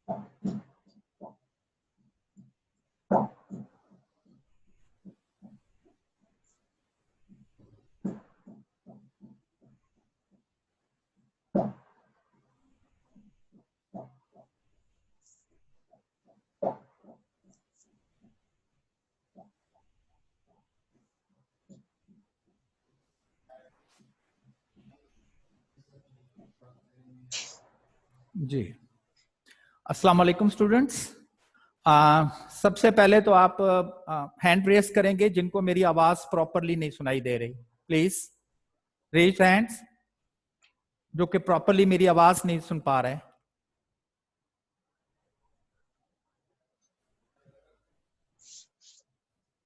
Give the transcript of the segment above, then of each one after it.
जी, अस्सलाम वालेकुम स्टूडेंट्स। सबसे पहले तो आप हैंड रेस करेंगे जिनको मेरी आवाज प्रॉपरली नहीं सुनाई दे रही। प्लीज रेज हैंड्स जो कि प्रॉपरली मेरी आवाज नहीं सुन पा रहे।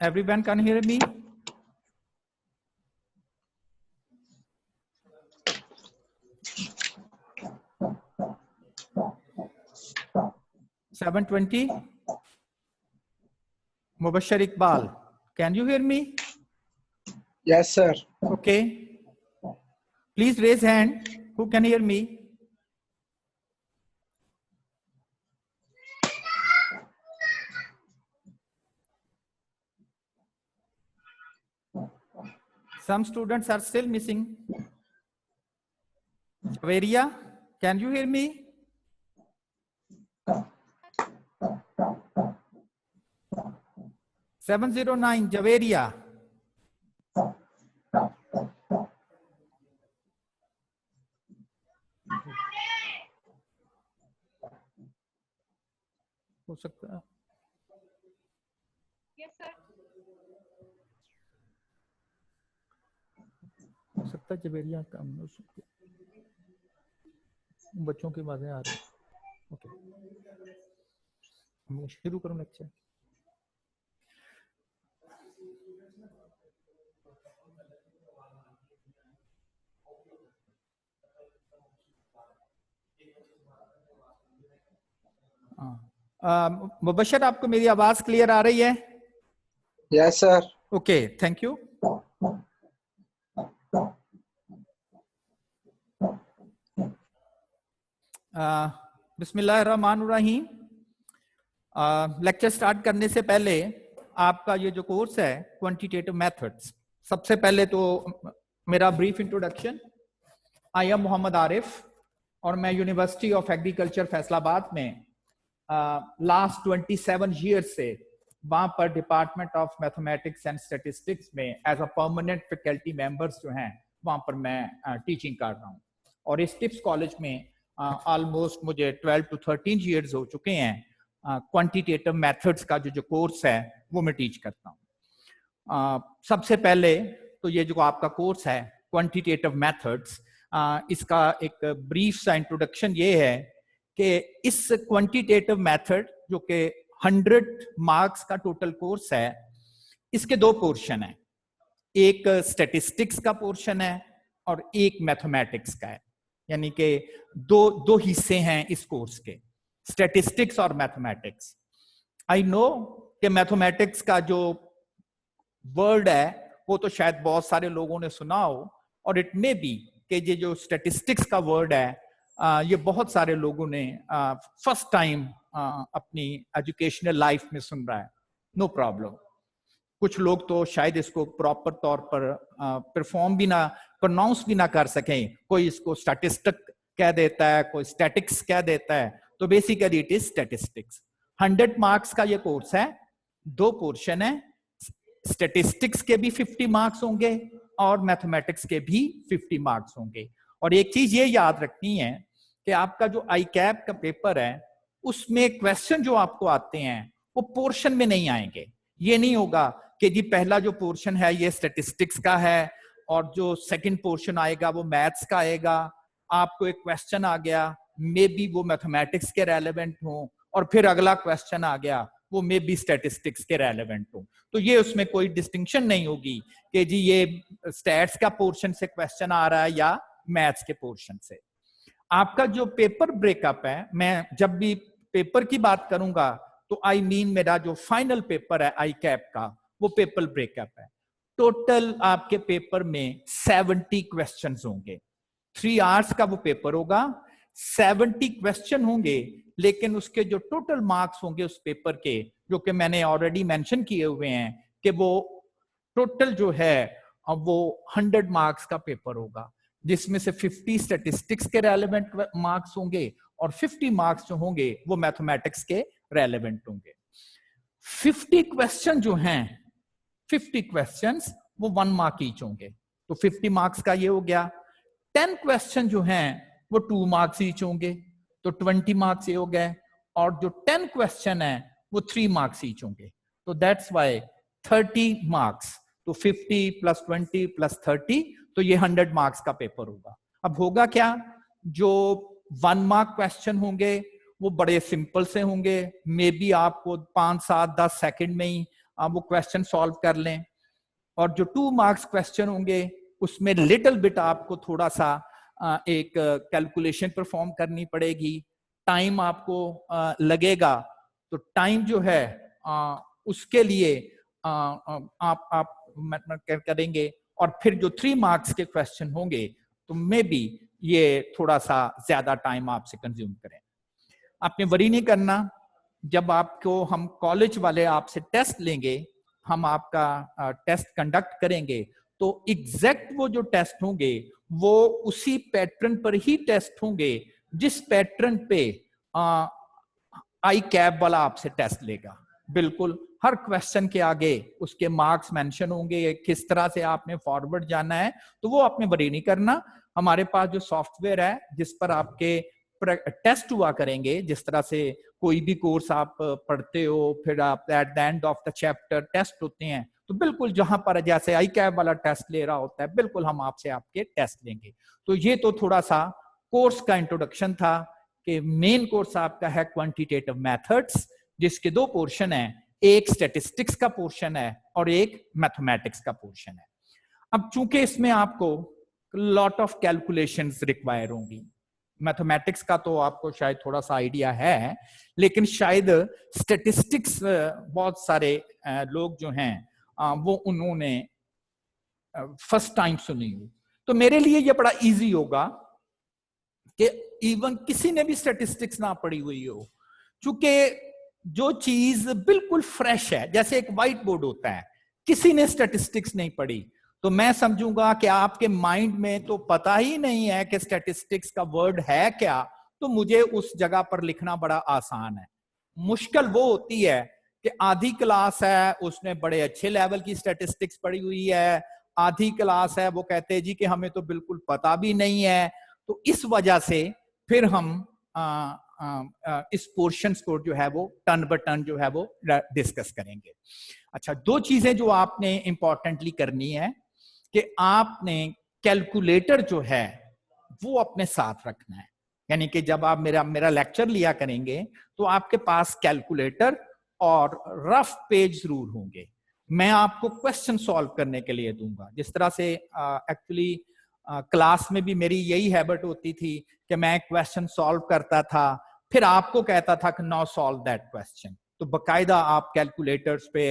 Everyone can hear me? $720 Mubashir Iqbal, can you hear me? Yes, sir. Okay. Please raise hand. Who can hear me? Some students are still missing. Javeria, can you hear me? $709 Javeria. हो सकता है? Yes, sir. हो सकता है जवेरिया कम हो सकती है। बच्चों की बातें आ रही हैं। ओके, मैं शुरू करूं लेक्चर? मुबशर, आपको मेरी आवाज क्लियर आ रही है? Yes, sir. Okay, thank you. बिस्मिल्लाहिर्रहमानिर्रहीम। लेक्चर स्टार्ट करने से पहले आपका ये जो कोर्स है क्वांटिटेटिव मेथड्स, सबसे पहले तो मेरा brief introduction. I am Mohammad Arif और मैं यूनिवर्सिटी ऑफ एग्रीकल्चर फैसलाबाद में लास्ट 27 ईयर्स से वहां पर department of mathematics and statistics में as a permanent faculty members जो हैं वहां पर मैं टीचिंग कर रहा हूं। और इस टिप्स कॉलेज में ऑलमोस्ट मुझे 12 to 13 ईयर्स हो चुके हैं। क्वांटिटेटिव मेथड्स का जो कोर्स है वो मैं टीच करता हूँ। सबसे पहले तो ये जो आपका कोर्स है क्वांटिटेटिव मेथड्स, इसका एक ब्रीफ सा इंट्रोडक्शन ये है कि इस क्वांटिटेटिव मेथड जो कि 100 मार्क्स का टोटल कोर्स है, इसके दो पोर्शन है। एक स्टैटिस्टिक्स का पोर्शन है और एक मैथमेटिक्स का है, यानी कि दो हिस्से हैं इस कोर्स के, स्टैटिस्टिक्स और मैथमेटिक्स। आई नो कि मैथमेटिक्स का जो वर्ड है वो तो शायद बहुत सारे लोगों ने सुना हो, और इट मे बी कि ये जो स्टैटिस्टिक्स का वर्ड है ये बहुत सारे लोगों ने फर्स्ट टाइम अपनी एजुकेशनल लाइफ में सुन रहा है। No problem. कुछ लोग तो शायद इसको प्रॉपर तौर पर परफॉर्म भी ना, प्रोनाउंस भी ना कर सकें। कोई इसको स्टैटिस्टिक कह देता है, कोई स्टैटिक्स कह देता है। तो basically it is statistics. 100 marks का ये कोर्स है, दो पोर्शन है। स्टैटिस्टिक्स के भी 50 मार्क्स होंगे और मैथमेटिक्स के भी 50 मार्क्स होंगे। और एक चीज ये याद रखनी है कि आपका जो आई कैप का पेपर है उसमें क्वेश्चन जो आपको आते हैं वो पोर्शन में नहीं आएंगे। ये नहीं होगा कि जी पहला जो पोर्शन है ये स्टैटिस्टिक्स का है और जो सेकंड पोर्शन आएगा वो मैथ्स का आएगा। आपको एक क्वेश्चन आ गया, मे बी वो मैथमेटिक्स के रेलेवेंट हो, और फिर अगला क्वेश्चन आ गया वो मे बी स्टैटिस्टिक्स के रेलेवेंट हो। तो ये उसमें कोई डिस्टिंक्शन नहीं होगी कि जी ये स्टैट्स का पोर्शन से क्वेश्चन आ रहा है या मैथ्स के पोर्शन से। आपका जो पेपर ब्रेकअप है, मैं जब भी पेपर की बात करूंगा तो आई मीन मेरा जो फाइनल पेपर है आई कैप का, वो पेपर ब्रेकअप है। टोटल आपके पेपर में 70 क्वेश्चंस होंगे। 3 आवर्स का वो पेपर होगा। 70 क्वेश्चन होंगे, लेकिन उसके जो टोटल मार्क्स होंगे उस पेपर के, जो कि मैंने ऑलरेडी मेंशन किए हुए हैं कि वो टोटल जो है अब वो 100 मार्क्स का पेपर होगा, जिसमें से 50 स्टैटिस्टिक्स के रेलेवेंट मार्क्स होंगे और 50 मार्क्स जो होंगे वो मैथमेटिक्स के रेलेवेंट होंगे। 50 क्वेश्चन जो हैं, 50 क्वेश्चंस वो 1 मार्क ईच होंगे, तो 50 मार्क्स का ये हो गया। 10 क्वेश्चन जो हैं वो 2 मार्क्स ईच होंगे, तो 20 मार्क्स ये हो गए, और जो 10 क्वेश्चन है वो 3 मार्क्स ईच होंगे, तो दैट्स व्हाई 30 मार्क्स, तो 50 प्लस 20 प्लस 30, तो ये 100 मार्क्स का पेपर होगा। अब होगा क्या, जो 1 मार्क क्वेश्चन होंगे वो बड़े सिंपल से होंगे, मे बी आपको 5, 7, 10 सेकंड में ही आप वो क्वेश्चन सॉल्व कर लें, और जो 2 मार्क्स क्वेश्चन होंगे उसमें लिटिल बिट आपको थोड़ा सा एक कैलकुलेशन परफॉर्म करनी पड़ेगी, टाइम आपको लगेगा, तो टाइम जो है उसके लिए आप करेंगे, और फिर जो 3 मार्क्स के क्वेश्चन होंगे तो मे बी ये थोड़ा सा ज्यादा टाइम आपसे कंज्यूम करें। आपने वरी नहीं करना, जब आपको हम कॉलेज वाले आपसे टेस्ट लेंगे, हम आपका टेस्ट कंडक्ट करेंगे, तो एग्जैक्ट वो जो टेस्ट होंगे वो उसी पैटर्न पर ही टेस्ट होंगे जिस पैटर्न पे आई कैप वाला आपसे टेस्ट लेगा। बिल्कुल हर क्वेश्चन के आगे उसके मार्क्स मेंशन होंगे, किस तरह से आपने फॉरवर्ड जाना है, तो वो आपने वरी नहीं करना। हमारे पास जो सॉफ्टवेयर है जिस पर आपके टेस्ट हुआ करेंगे, जिस तरह से कोई भी कोर्स आप पढ़ते हो, फिर आप at the end of the chapter test होते हैं, तो बिल्कुल जहां पर जैसे आई कैप वाला टेस्ट ले रहा होता है, बिल्कुल हम आपसे आपके टेस्ट लेंगे। तो ये तो थोड़ा सा कोर्स का इंट्रोडक्शन था कि मेन कोर्स आपका है क्वांटिटेटिव मेथड्स, जिसके 2 पोर्शन है, एक स्टैटिस्टिक्स का पोर्शन है और एक मैथमेटिक्स का पोर्शन है। अब चूंकि इसमें आपको लॉट ऑफ कैलकुलेशंस रिक्वायर होंगी, मैथमेटिक्स का तो आपको शायद थोड़ा सा आइडिया है, लेकिन शायद स्टैटिस्टिक्स बहुत सारे लोग जो हैं वो उन्होंने फर्स्ट टाइम सुनी हो, तो मेरे लिए ये बड़ा इजी होगा कि इवन किसी ने भी स्टैटिस्टिक्स ना पढ़ी हुई हो, चूंकि जो चीज बिल्कुल फ्रेश है, जैसे एक व्हाइट बोर्ड होता है, किसी ने स्टैटिस्टिक्स नहीं पढ़ी, तो मैं समझूंगा कि आपके माइंड में तो पता ही नहीं है कि स्टैटिस्टिक्स का वर्ड है क्या, तो मुझे उस जगह पर लिखना बड़ा आसान है। मुश्किल वो होती है कि आधी क्लास है उसने बड़े अच्छे लेवल की स्टैटिस्टिक्स पढ़ी हुई है, आधी क्लास है वो कहते हैं जी कि हमें तो बिल्कुल पता भी नहीं है, तो इस वजह से फिर हम इस पोर्शंस को जो है वो टर्न बाय टर्न जो है वो डिस्कस करेंगे। अच्छा, 2 चीजें जो आपने इंपॉर्टेंटली करनी है कि आपने कैलकुलेटर जो है वो अपने साथ रखना है, यानी कि जब आप मेरा लेक्चर लिया करेंगे तो आपके पास कैलकुलेटर और रफ पेज जरूर होंगे। मैं आपको क्वेश्चन सॉल्व करने के लिए दूंगा, जिस तरह से एक्चुअली क्लास में भी मेरी यही हैबिट होती थी कि मैं क्वेश्चन सॉल्व करता था, फिर आपको कहता था कि नाउ सॉल्व दैट क्वेश्चन, तो बकायदा आप कैलकुलेटर्स पे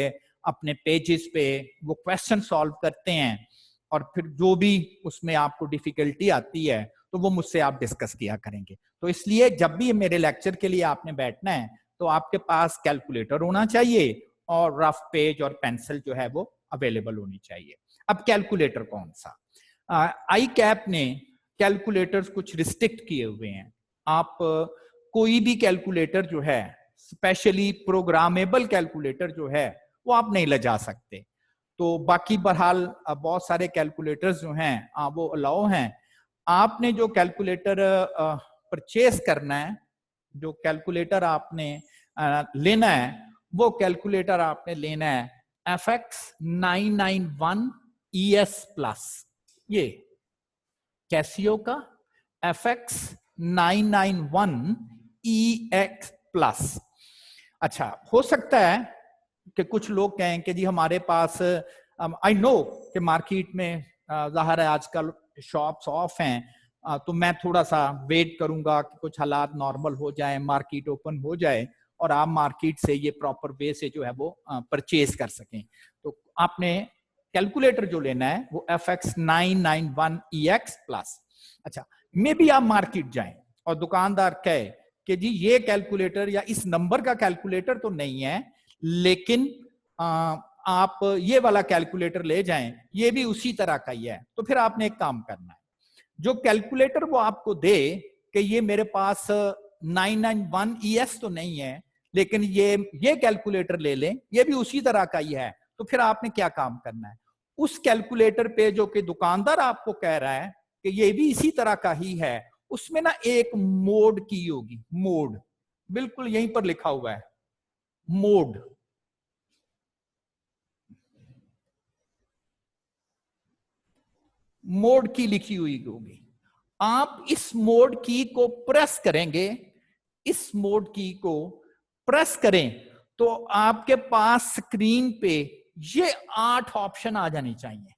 अपने पेजेस पे वो क्वेश्चन सॉल्व करते हैं, और फिर जो भी उसमें आपको डिफिकल्टी आती है तो वो मुझसे आप डिस्कस किया करेंगे। तो इसलिए जब भी मेरे लेक्चर के लिए आपने बैठना है तो आपके पास कैलकुलेटर होना चाहिए और रफ पेज और पेंसिल जो है वो अवेलेबल होनी चाहिए। अब कैलकुलेटर कौन सा, आई कैप ने कैलकुलेटर्स कुछ रिस्ट्रिक्ट किए हुए हैं। आप कोई भी कैलकुलेटर जो है, स्पेशली प्रोग्रामेबल कैलकुलेटर जो है, वो आप नहीं ले जा सकते। तो बाकी बहरहाल बहुत सारे कैलकुलेटर्स जो हैं वो अलाउ हैं। आपने जो कैलकुलेटर परचेज करना है, जो कैलकुलेटर आपने लेना है, वो कैलकुलेटर आपने लेना है FX 991 ES प्लस, ये कैसियो का FX 991 EX प्लस। अच्छा, हो सकता है कि कुछ लोग कहें कि जी हमारे पास, आई नो कि मार्केट में जाहिर है आजकल शॉप्स ऑफ हैं, तो मैं थोड़ा सा वेट करूंगा कि कुछ हालात नॉर्मल हो जाए, मार्केट ओपन हो जाए और आप मार्केट से ये प्रॉपर वे से जो है वो परचेज कर सकें। तो आपने कैलकुलेटर जो लेना है वो FX 991 EX प्लस। अच्छा, मे बी आप मार्केट जाएं और दुकानदार कहे कि जी ये कैलकुलेटर या इस नंबर का कैलकुलेटर तो नहीं है, लेकिन आप ये वाला कैलकुलेटर ले जाएं, ये भी उसी तरह का ही है, तो फिर आपने एक काम करना है, जो कैलकुलेटर वो आपको दे कि ये मेरे पास 991 ES तो नहीं है, लेकिन ये कैलकुलेटर ले लें, ये भी उसी तरह का ही है, तो फिर आपने क्या काम करना है, उस कैलकुलेटर पे जो कि दुकानदार आपको कह रहा है कि ये भी इसी तरह का ही है, उसमें ना एक मोड की होगी, मोड बिल्कुल यहीं पर लिखा हुआ है, मोड। मोड की लिखी हुई होगी, आप इस मोड की को प्रेस करेंगे, इस मोड की को प्रेस करें तो आपके पास स्क्रीन पे ये 8 ऑप्शन आ जाने चाहिए।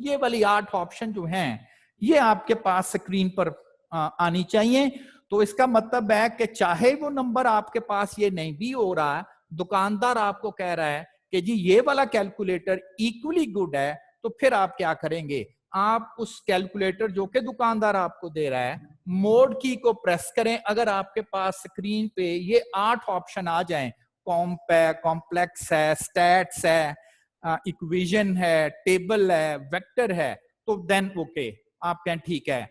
ये वाली 8 ऑप्शन जो हैं ये आपके पास स्क्रीन पर आनी चाहिए। तो इसका मतलब है कि चाहे वो नंबर आपके पास ये नहीं भी हो रहा है, दुकानदार आपको कह रहा है कि जी ये वाला कैलकुलेटर इक्वली गुड है, तो फिर आप क्या करेंगे, आप उस कैलकुलेटर जो कि दुकानदार आपको दे रहा है, मोड की को प्रेस करें। अगर आपके पास स्क्रीन पे ये 8 ऑप्शन आ जाएं, कॉम्प है, कॉम्प्लेक्स है, स्टैट्स है, इक्वेशन है, टेबल है, वेक्टर है, तो देन ओके, आप कहें ठीक है,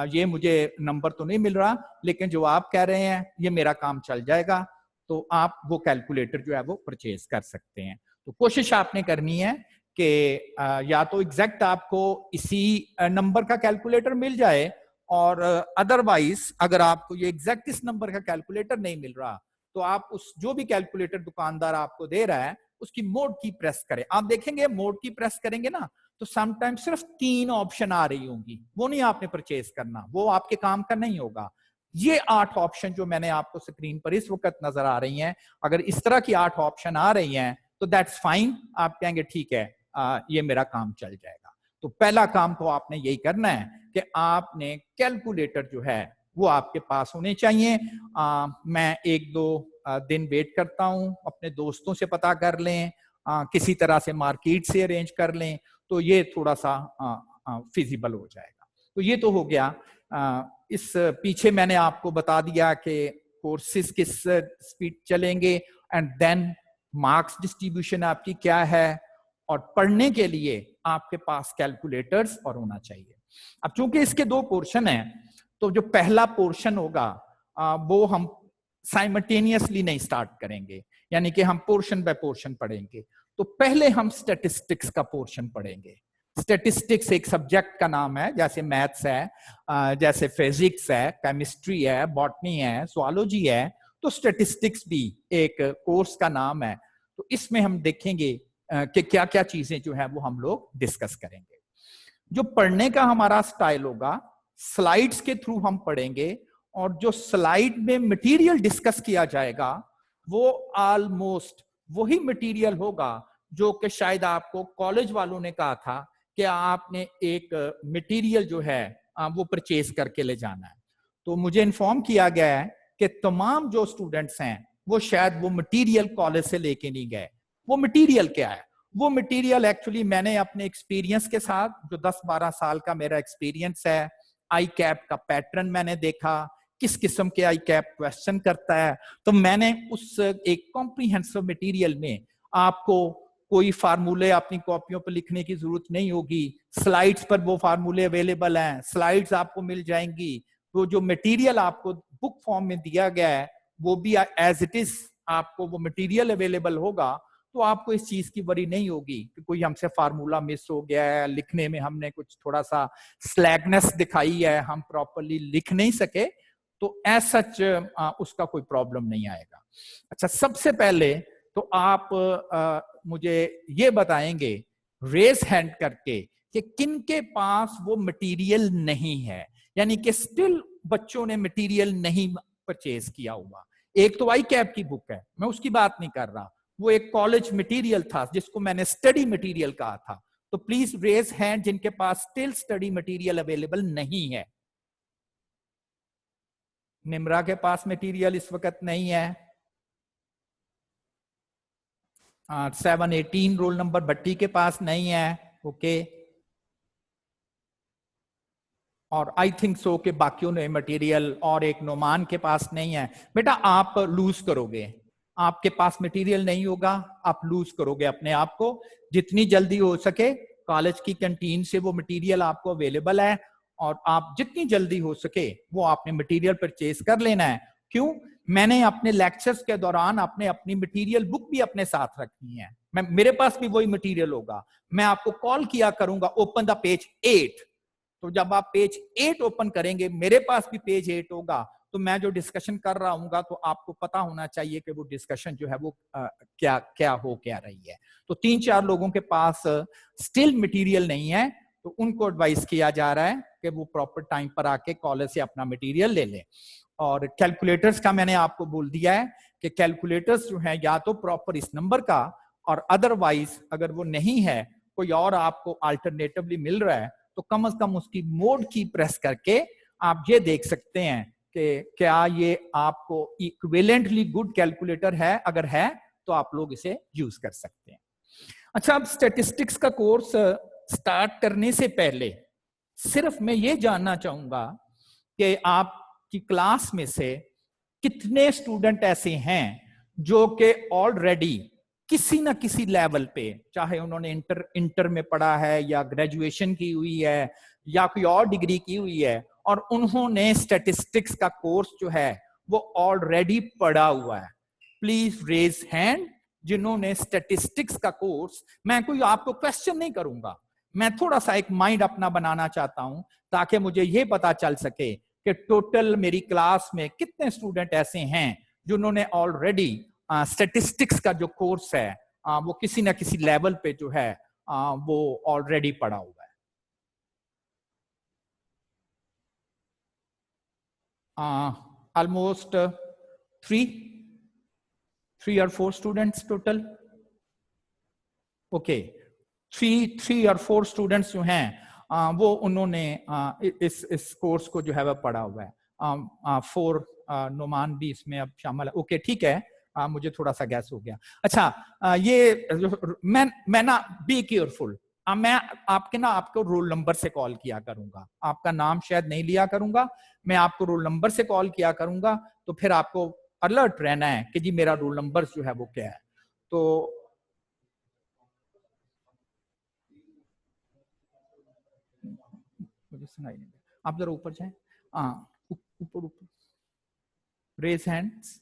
ये मुझे नंबर तो नहीं मिल रहा, लेकिन जो आप कह रहे हैं ये मेरा काम चल जाएगा, तो आप वो कैलकुलेटर जो है वो परचेज कर सकते हैं। तो कोशिश आपने करनी है कि या तो एग्जैक्ट आपको इसी नंबर का कैलकुलेटर मिल जाए, और अदरवाइज अगर आपको ये एग्जैक्ट इस नंबर का कैलकुलेटर नहीं मिल रहा, तो आप उस जो भी कैलकुलेटर दुकानदार आपको दे रहा है उसकी मोड की प्रेस करें। आप देखेंगे मोड की प्रेस करेंगे ना, तो समटाइम सिर्फ 3 ऑप्शन आ रही होंगी, वो नहीं आपने परचेज करना, वो आपके काम का नहीं होगा। ये 8 ऑप्शन जो मैंने आपको स्क्रीन पर इस वक्त नजर आ रही हैं, अगर इस तरह की 8 ऑप्शन आ रही हैं तो दैट्स फाइन, आप कहेंगे ठीक है, ये मेरा काम चल जाएगा। तो पहला काम तो आपने यही करना है कि आपने कैलकुलेटर जो है वो आपके पास होने चाहिए। मैं 1-2 दिन वेट करता हूं, अपने दोस्तों से पता कर लें, किसी तरह से मार्केट से अरेंज कर लें, तो ये थोड़ा सा फिजिबल हो जाएगा। तो ये तो हो गया। इस पीछे मैंने आपको बता दिया कि कोर्सेज किस स्पीड चलेंगे, एंड देन मार्क्स डिस्ट्रीब्यूशन आपकी क्या है, और पढ़ने के लिए आपके पास कैलकुलेटर्स और होना चाहिए। अब चूंकि इसके 2 पोर्शन हैं, तो जो पहला पोर्शन होगा वो हम साइमल्टेनियसली नहीं स्टार्ट करेंगे, यानी कि हम पोर्शन बाय पोर्शन पढ़ेंगे। तो पहले हम स्टैटिस्टिक्स का पोर्शन पढ़ेंगे। स्टैटिस्टिक्स एक सब्जेक्ट का नाम है, जैसे मैथ्स है, जैसे फिजिक्स है, केमिस्ट्री है, बॉटनी है, ज़ूलॉजी है, तो स्टैटिस्टिक्स भी एक कोर्स का नाम है। तो इसमें हम देखेंगे कि क्या क्या चीजें जो है वो हम लोग डिस्कस करेंगे। जो पढ़ने का हमारा स्टाइल होगा, स्लाइड्स के थ्रू हम पढ़ेंगे, और जो स्लाइड में मटेरियल डिस्कस किया जाएगा वो ऑलमोस्ट वही मटेरियल होगा जो कि शायद आपको कॉलेज वालों ने कहा था कि आपने एक मटेरियल जो है वो परचेज करके ले जाना है। तो मुझे इन्फॉर्म किया गया है कि तमाम जो स्टूडेंट्स हैं वो शायद वो मटेरियल कॉलेज से लेके नहीं गए। वो मटेरियल क्या है? वो मटेरियल एक्चुअली मैंने अपने एक्सपीरियंस के साथ, जो 10-12 साल का मेरा एक्सपीरियंस है, आई कैप का पैटर्न मैंने देखा, किस किस्म के आई कैप क्वेश्चन करता है, तो मैंने उस एक कॉम्प्रिहेंसिव मटेरियल में आपको कोई फार्मूले अपनी कॉपियों पर लिखने की जरूरत नहीं होगी, स्लाइड्स पर वो फार्मूले अवेलेबल हैं, स्लाइड्स आपको मिल जाएंगी। वो जो मटेरियल आपको बुक फॉर्म में दिया गया है वो भी एज इट इज आपको वो मटेरियल अवेलेबल होगा, तो आपको इस चीज की वरी नहीं होगी कि कोई हमसे फार्मूला मिस हो गया है, लिखने में हमने कुछ थोड़ा सा स्लैगनेस दिखाई है, हम प्रॉपरली लिख नहीं सके, तो एज सच उसका कोई प्रॉब्लम नहीं आएगा। अच्छा, सबसे पहले तो आप मुझे ये बताएंगे रेस हैंड करके कि किन के पास वो मटेरियल नहीं है, यानी कि स्टिल बच्चों ने मटेरियल नहीं परचेज किया हुआ। एक तो आई कैप की बुक है, मैं उसकी बात नहीं कर रहा, वो एक कॉलेज मटेरियल था जिसको मैंने स्टडी मटेरियल कहा था। तो प्लीज रेज हैंड जिनके पास स्टिल स्टडी मटेरियल अवेलेबल नहीं है। निम्रा के पास मटेरियल इस वक्त नहीं है। 718 रोल नंबर भट्टी के पास नहीं है। ओके, और आई थिंक सो कि बाकियों ने मटेरियल और एक नोमान के पास नहीं है। बेटा आप लूज करोगे, आपके पास मटेरियल नहीं होगा, आप लूज करोगे अपने आप को। जितनी जल्दी हो सके कॉलेज की कैंटीन से वो मटेरियल आपको अवेलेबल है, और आप जितनी जल्दी हो सके वो आपने मटेरियल परचेज कर लेना है। क्यों? मैंने अपने लेक्चर्स के दौरान अपनी मटेरियल बुक भी अपने साथ रखनी है। मेरे पास भी वही मटेरियल होगा। मैं आपको कॉल किया करूंगा, ओपन द पेज 8। तो जब आप पेज 8 ओपन करेंगे, मेरे पास भी पेज 8 होगा, तो मैं जो डिस्कशन कर रहा हूँ तो आपको पता होना चाहिए कि वो डिस्कशन जो है वो क्या रही है। तो 3-4 लोगों के पास स्टिल मटेरियल नहीं है, तो उनको एडवाइस किया जा रहा है कि वो प्रॉपर टाइम पर आके कॉलेज से अपना मटेरियल ले लें। और कैलकुलेटर्स का मैंने आपको बोल दिया है कि कैलकुलेटर्स जो है या तो प्रॉपर इस नंबर का, और अदरवाइज अगर वो नहीं है, कोई और आपको अल्टरनेटिवली मिल रहा है, तो कम से कम उसकी मोड की प्रेस करके आप ये देख सकते हैं कि क्या ये आपको इक्विवेलेंटली गुड कैलकुलेटर है। अगर है तो आप लोग इसे यूज कर सकते हैं। अच्छा, अब स्टैटिस्टिक्स का कोर्स स्टार्ट करने से पहले सिर्फ मैं ये जानना चाहूंगा कि आपकी क्लास में से कितने स्टूडेंट ऐसे हैं जो कि ऑलरेडी किसी ना किसी लेवल पे, चाहे उन्होंने इंटर में पढ़ा है या ग्रेजुएशन की हुई है या कोई और डिग्री की हुई है, और उन्होंने स्टैटिस्टिक्स का कोर्स जो है वो ऑलरेडी पढ़ा हुआ है। प्लीज रेज हैंड जिन्होंने स्टैटिस्टिक्स का कोर्स। मैं कोई आपको क्वेश्चन नहीं करूंगा, मैं थोड़ा सा एक माइंड अपना बनाना चाहता हूं ताकि मुझे यह पता चल सके कि टोटल मेरी क्लास में कितने स्टूडेंट ऐसे हैं जिन्होंने ऑलरेडी स्टैटिस्टिक्स का जो कोर्स है वो किसी ना किसी लेवल पे जो है वो ऑलरेडी पढ़ा हुआ है। Almost 3 or 4 students total. Okay, 3 or 4 students जो हैं वो उन्होंने इस कोर्स को जो है वह पढ़ा हुआ है। 4 नोमान भी इसमें अब शामिल है। ओके, ठीक है, मुझे थोड़ा सा गैस हो गया। अच्छा, ये मैं ना बी केयरफुल, मैं आपको रोल नंबर से कॉल किया करूंगा, आपका नाम शायद नहीं लिया करूंगा, मैं आपको रोल नंबर से कॉल किया करूंगा। तो फिर आपको अलर्ट रहना है कि जी मेरा रोल नंबर जो है वो क्या है। तो मुझे सुनाई नहीं, आप जरा ऊपर जाएं। ऊपर ऊपर रेज हैंड्स।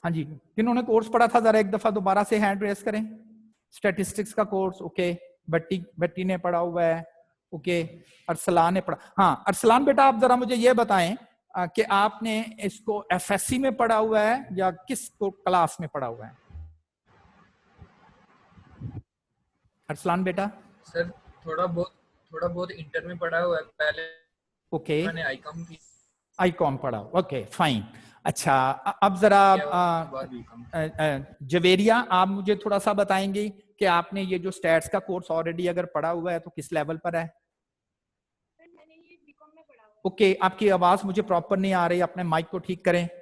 हाँ जी, जिन्होंने कोर्स पढ़ा था जरा एक दफा दोबारा से हैंड रेज करें। स्टैटिस्टिक्स का कोर्स, ओके। बट्टी ने पढ़ा हुआ है, ओके। अरसलान ने पढ़ा। हाँ अरसलान बेटा, आप जरा मुझे ये बताएं कि आपने इसको एफएससी में पढ़ा हुआ है या किस क्लास में पढ़ा हुआ है? अरसलान बेटा। सर थोड़ा बहुत इंटर में पढ़ा हुआ है पहले। ओके, मैंने आईकॉम की। आईकॉम पढ़ा, ओके फाइन। अच्छा, अब जरा जवेरिया, आप मुझे थोड़ा सा बताएंगे कि आपने ये जो स्टैट्स का कोर्स ऑलरेडी अगर पढ़ा हुआ है तो किस लेवल पर है? मैंने ये बीकॉम में पढ़ा हुआ है। ओके, आपकी आवाज मुझे प्रॉपर नहीं आ रही, अपने माइक को ठीक करें। सर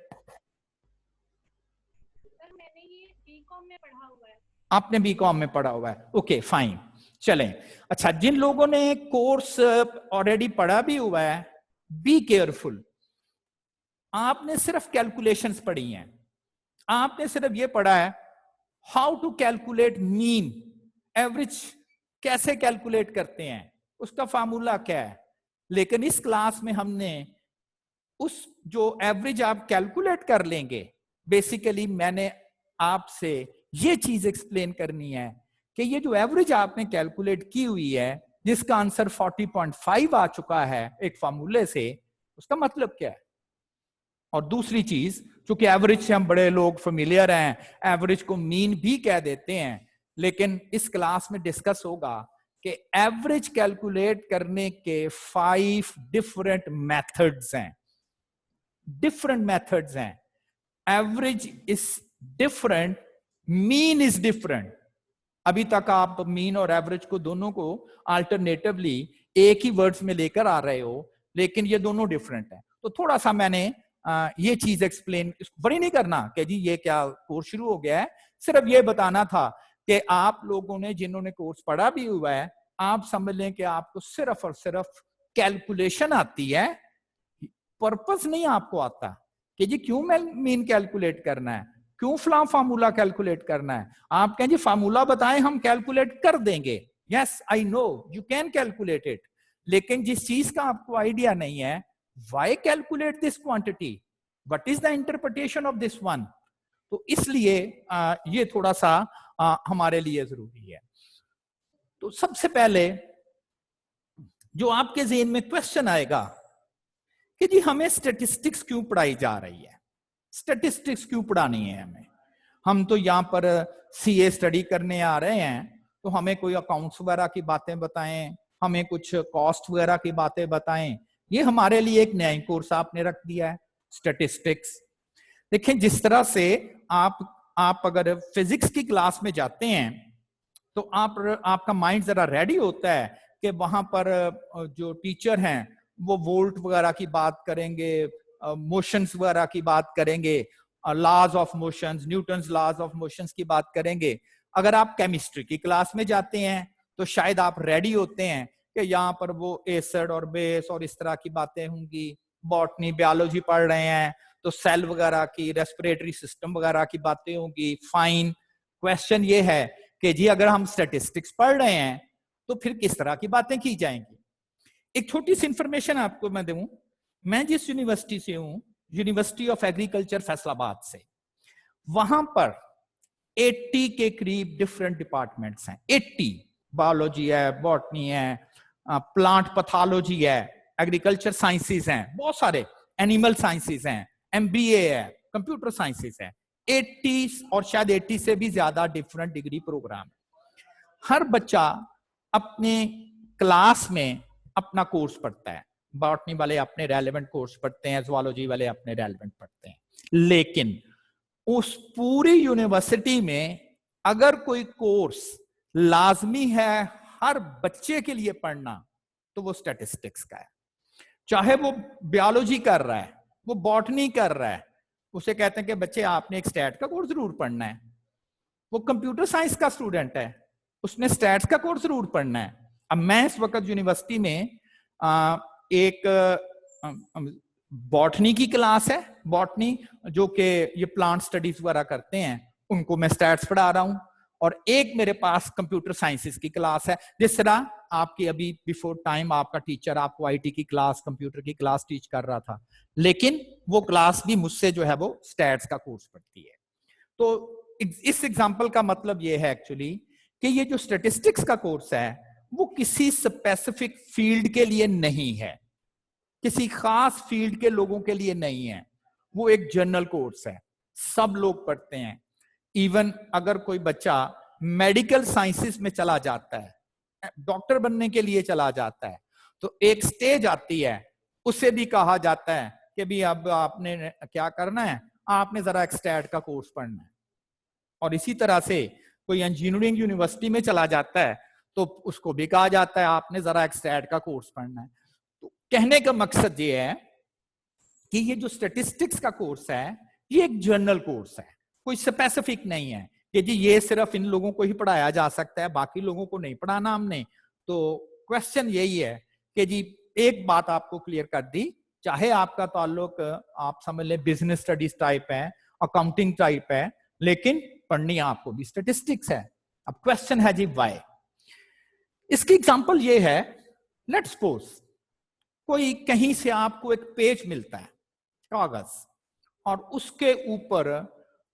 मैंने ये बीकॉम में पढ़ा हुआ है। आपने बीकॉम में पढ़ा हुआ है, ओके फाइन, चलें। अच्छा, जिन लोगों ने कोर्स ऑलरेडी पढ़ा भी हुआ है, बी केयरफुल। आपने सिर्फ कैलकुलेशंस पढ़ी हैं, आपने सिर्फ ये पढ़ा है how to calculate mean, average कैसे कैलकुलेट करते हैं, उसका फार्मूला क्या है। लेकिन इस क्लास में हमने उस जो एवरेज आप कैलकुलेट कर लेंगे, बेसिकली मैंने आपसे ये चीज एक्सप्लेन करनी है कि ये जो एवरेज आपने कैलकुलेट की हुई है, जिसका आंसर 40.5 आ चुका है एक फार्मूले से, उसका मतलब क्या है। और दूसरी चीज, चूंकि एवरेज से हम बड़े लोग फेमिलियर हैं, एवरेज को मीन भी कह देते हैं, लेकिन इस क्लास में डिस्कस होगा कि एवरेज कैलकुलेट करने के 5 डिफरेंट मेथड्स हैं। डिफरेंट मेथड्स हैं। Average is different, mean is different. अभी तक आप मीन और एवरेज को दोनों को अल्टरनेटिवली एक ही वर्ड्स में लेकर आ रहे हो, लेकिन ये दोनों डिफरेंट है। तो थोड़ा सा मैंने ये चीज एक्सप्लेन, बड़ी नहीं करना कि जी ये क्या कोर्स शुरू हो गया है, सिर्फ ये बताना था कि आप लोगों ने जिन्होंने कोर्स पढ़ा भी हुआ है, आप समझ लें कि आपको सिर्फ और सिर्फ कैलकुलेशन आती है, पर्पस नहीं आपको आता कि जी क्यों मीन कैलकुलेट करना है, क्यों फार्मूला कैलकुलेट करना है। आप कहें जी फार्मूला बताएं, हम कैलकुलेट कर देंगे। Yes I know you can calculate it, लेकिन जिस चीज का आपको आइडिया नहीं है, why calculate this quantity, what is the interpretation of this one. तो इसलिए ये थोड़ा सा हमारे लिए जरूरी है। तो सबसे पहले जो आपके ज़हन में क्वेश्चन आएगा कि जी हमें स्टैटिस्टिक्स क्यों पढ़ाई जा रही है, स्टैटिस्टिक्स क्यों पढ़ानी है हमें, हम तो यहाँ पर सीए स्टडी करने आ रहे हैं, तो हमें कोई अकाउंट्स वगैरह की बातें बताएं, हमें कुछ कॉस्ट वगैरह की बातें बताएं। ये हमारे लिए एक नया कोर्स आपने रख दिया है, स्टैटिस्टिक्स। देखें, जिस तरह से आप अगर फिजिक्स की क्लास में जाते हैं तो आपका माइंड जरा रेडी होता है कि वहां पर जो टीचर हैं वो वोल्ट वगैरह की बात करेंगे, मोशंस वगैरह की बात करेंगे, laws of motions, Newton's laws of motions की बात करेंगे। अगर आप केमिस्ट्री की क्लास में जाते हैं तो शायद आप रेडी होते हैं कि यहाँ पर वो एसिड और बेस और इस तरह की बातें होंगी। बॉटनी बायोलॉजी पढ़ रहे हैं तो सेल वगैरह की, रेस्पिरेटरी सिस्टम वगैरह की बातें होंगी। फाइन, क्वेश्चन ये है कि जी अगर हम स्टैटिस्टिक्स पढ़ रहे हैं तो फिर किस तरह की बातें की जाएंगी। एक छोटी सी इंफॉर्मेशन आपको मैं दूं, मैं जिस यूनिवर्सिटी से हूं, यूनिवर्सिटी ऑफ एग्रीकल्चर फैसलाबाद से, वहां पर 80 के करीब डिफरेंट डिपार्टमेंट्स हैं। 80, बायोलॉजी है, बॉटनी है, प्लांट पैथोलॉजी है, एग्रीकल्चर साइंसेस हैं, बहुत सारे, एनिमल साइंसेस हैं, एमबीए है, कंप्यूटर साइंसेस है। 80 और शायद 80 से भी ज्यादा डिफरेंट डिग्री प्रोग्राम। हर बच्चा अपने क्लास में अपना कोर्स पढ़ता है। बॉटनी वाले अपने रेलेवेंट कोर्स पढ़ते हैं, ज़ूलॉजी वाले अपने रेलेवेंट पढ़ते हैं। लेकिन उस पूरी यूनिवर्सिटी में अगर कोई कोर्स लाजमी है हर बच्चे के लिए पढ़ना तो वो स्टैटिस्टिक्स का है। चाहे वो बायोलॉजी कर रहा है, वो बॉटनी कर रहा है, उसे कहते हैं कि बच्चे आपने एक स्टैट का कोर्स जरूर पढ़ना है। वो कंप्यूटर साइंस का स्टूडेंट है, उसने स्टैट्स का कोर्स जरूर पढ़ना है। अब मैं इस वक्त यूनिवर्सिटी में एक बॉटनी की क्लास है, बॉटनी जो कि ये प्लांट स्टडीज वगैरह करते हैं, उनको मैं स्टैट्स पढ़ा रहा हूं। और एक मेरे पास कंप्यूटर साइंसेस की क्लास है। जिस तरह आपकी अभी बिफोर टाइम आपका टीचर आपको आईटी की क्लास, कंप्यूटर की क्लास टीच कर रहा था, लेकिन वो क्लास भी मुझसे जो है वो स्टैट्स का कोर्स पढ़ती है। तो इस एग्जांपल का मतलब ये है एक्चुअली कि ये जो स्टैटिस्टिक्स का कोर्स है वो किसी स्पेसिफिक फील्ड के लिए नहीं है, किसी खास फील्ड के लोगों के लिए नहीं है। वो एक जनरल कोर्स है, सब लोग पढ़ते हैं। इवन अगर कोई बच्चा मेडिकल साइंसेस में चला जाता है, डॉक्टर बनने के लिए चला जाता है, तो एक स्टेज आती है, उसे भी कहा जाता है कि भी अब आपने क्या करना है, आपने जरा एक स्टैट का कोर्स पढ़ना है। और इसी तरह से कोई इंजीनियरिंग यूनिवर्सिटी में चला जाता है तो उसको भी कहा जाता है आपने जरा एक स्टैट का कोर्स पढ़ना है। तो कहने का मकसद ये है कि ये जो स्टैटिस्टिक्स का कोर्स है ये एक जनरल कोर्स है, कोई स्पेसिफिक नहीं है कि जी ये सिर्फ इन लोगों को ही पढ़ाया जा सकता है, बाकी लोगों को नहीं पढ़ाना हमने। तो क्वेश्चन यही है कि जी एक बात आपको क्लियर कर दी, चाहे आपका ताल्लुक आप समझ लें बिजनेस स्टडीज टाइप है, अकाउंटिंग टाइप है, लेकिन पढ़नी आपको भी स्टैटिस्टिक्स है। अब क्वेश्चन है जी व्हाई। इसकी एग्जांपल ये है, लेट्स सपोज कोई कहीं से आपको एक पेज मिलता है कागज, और उसके ऊपर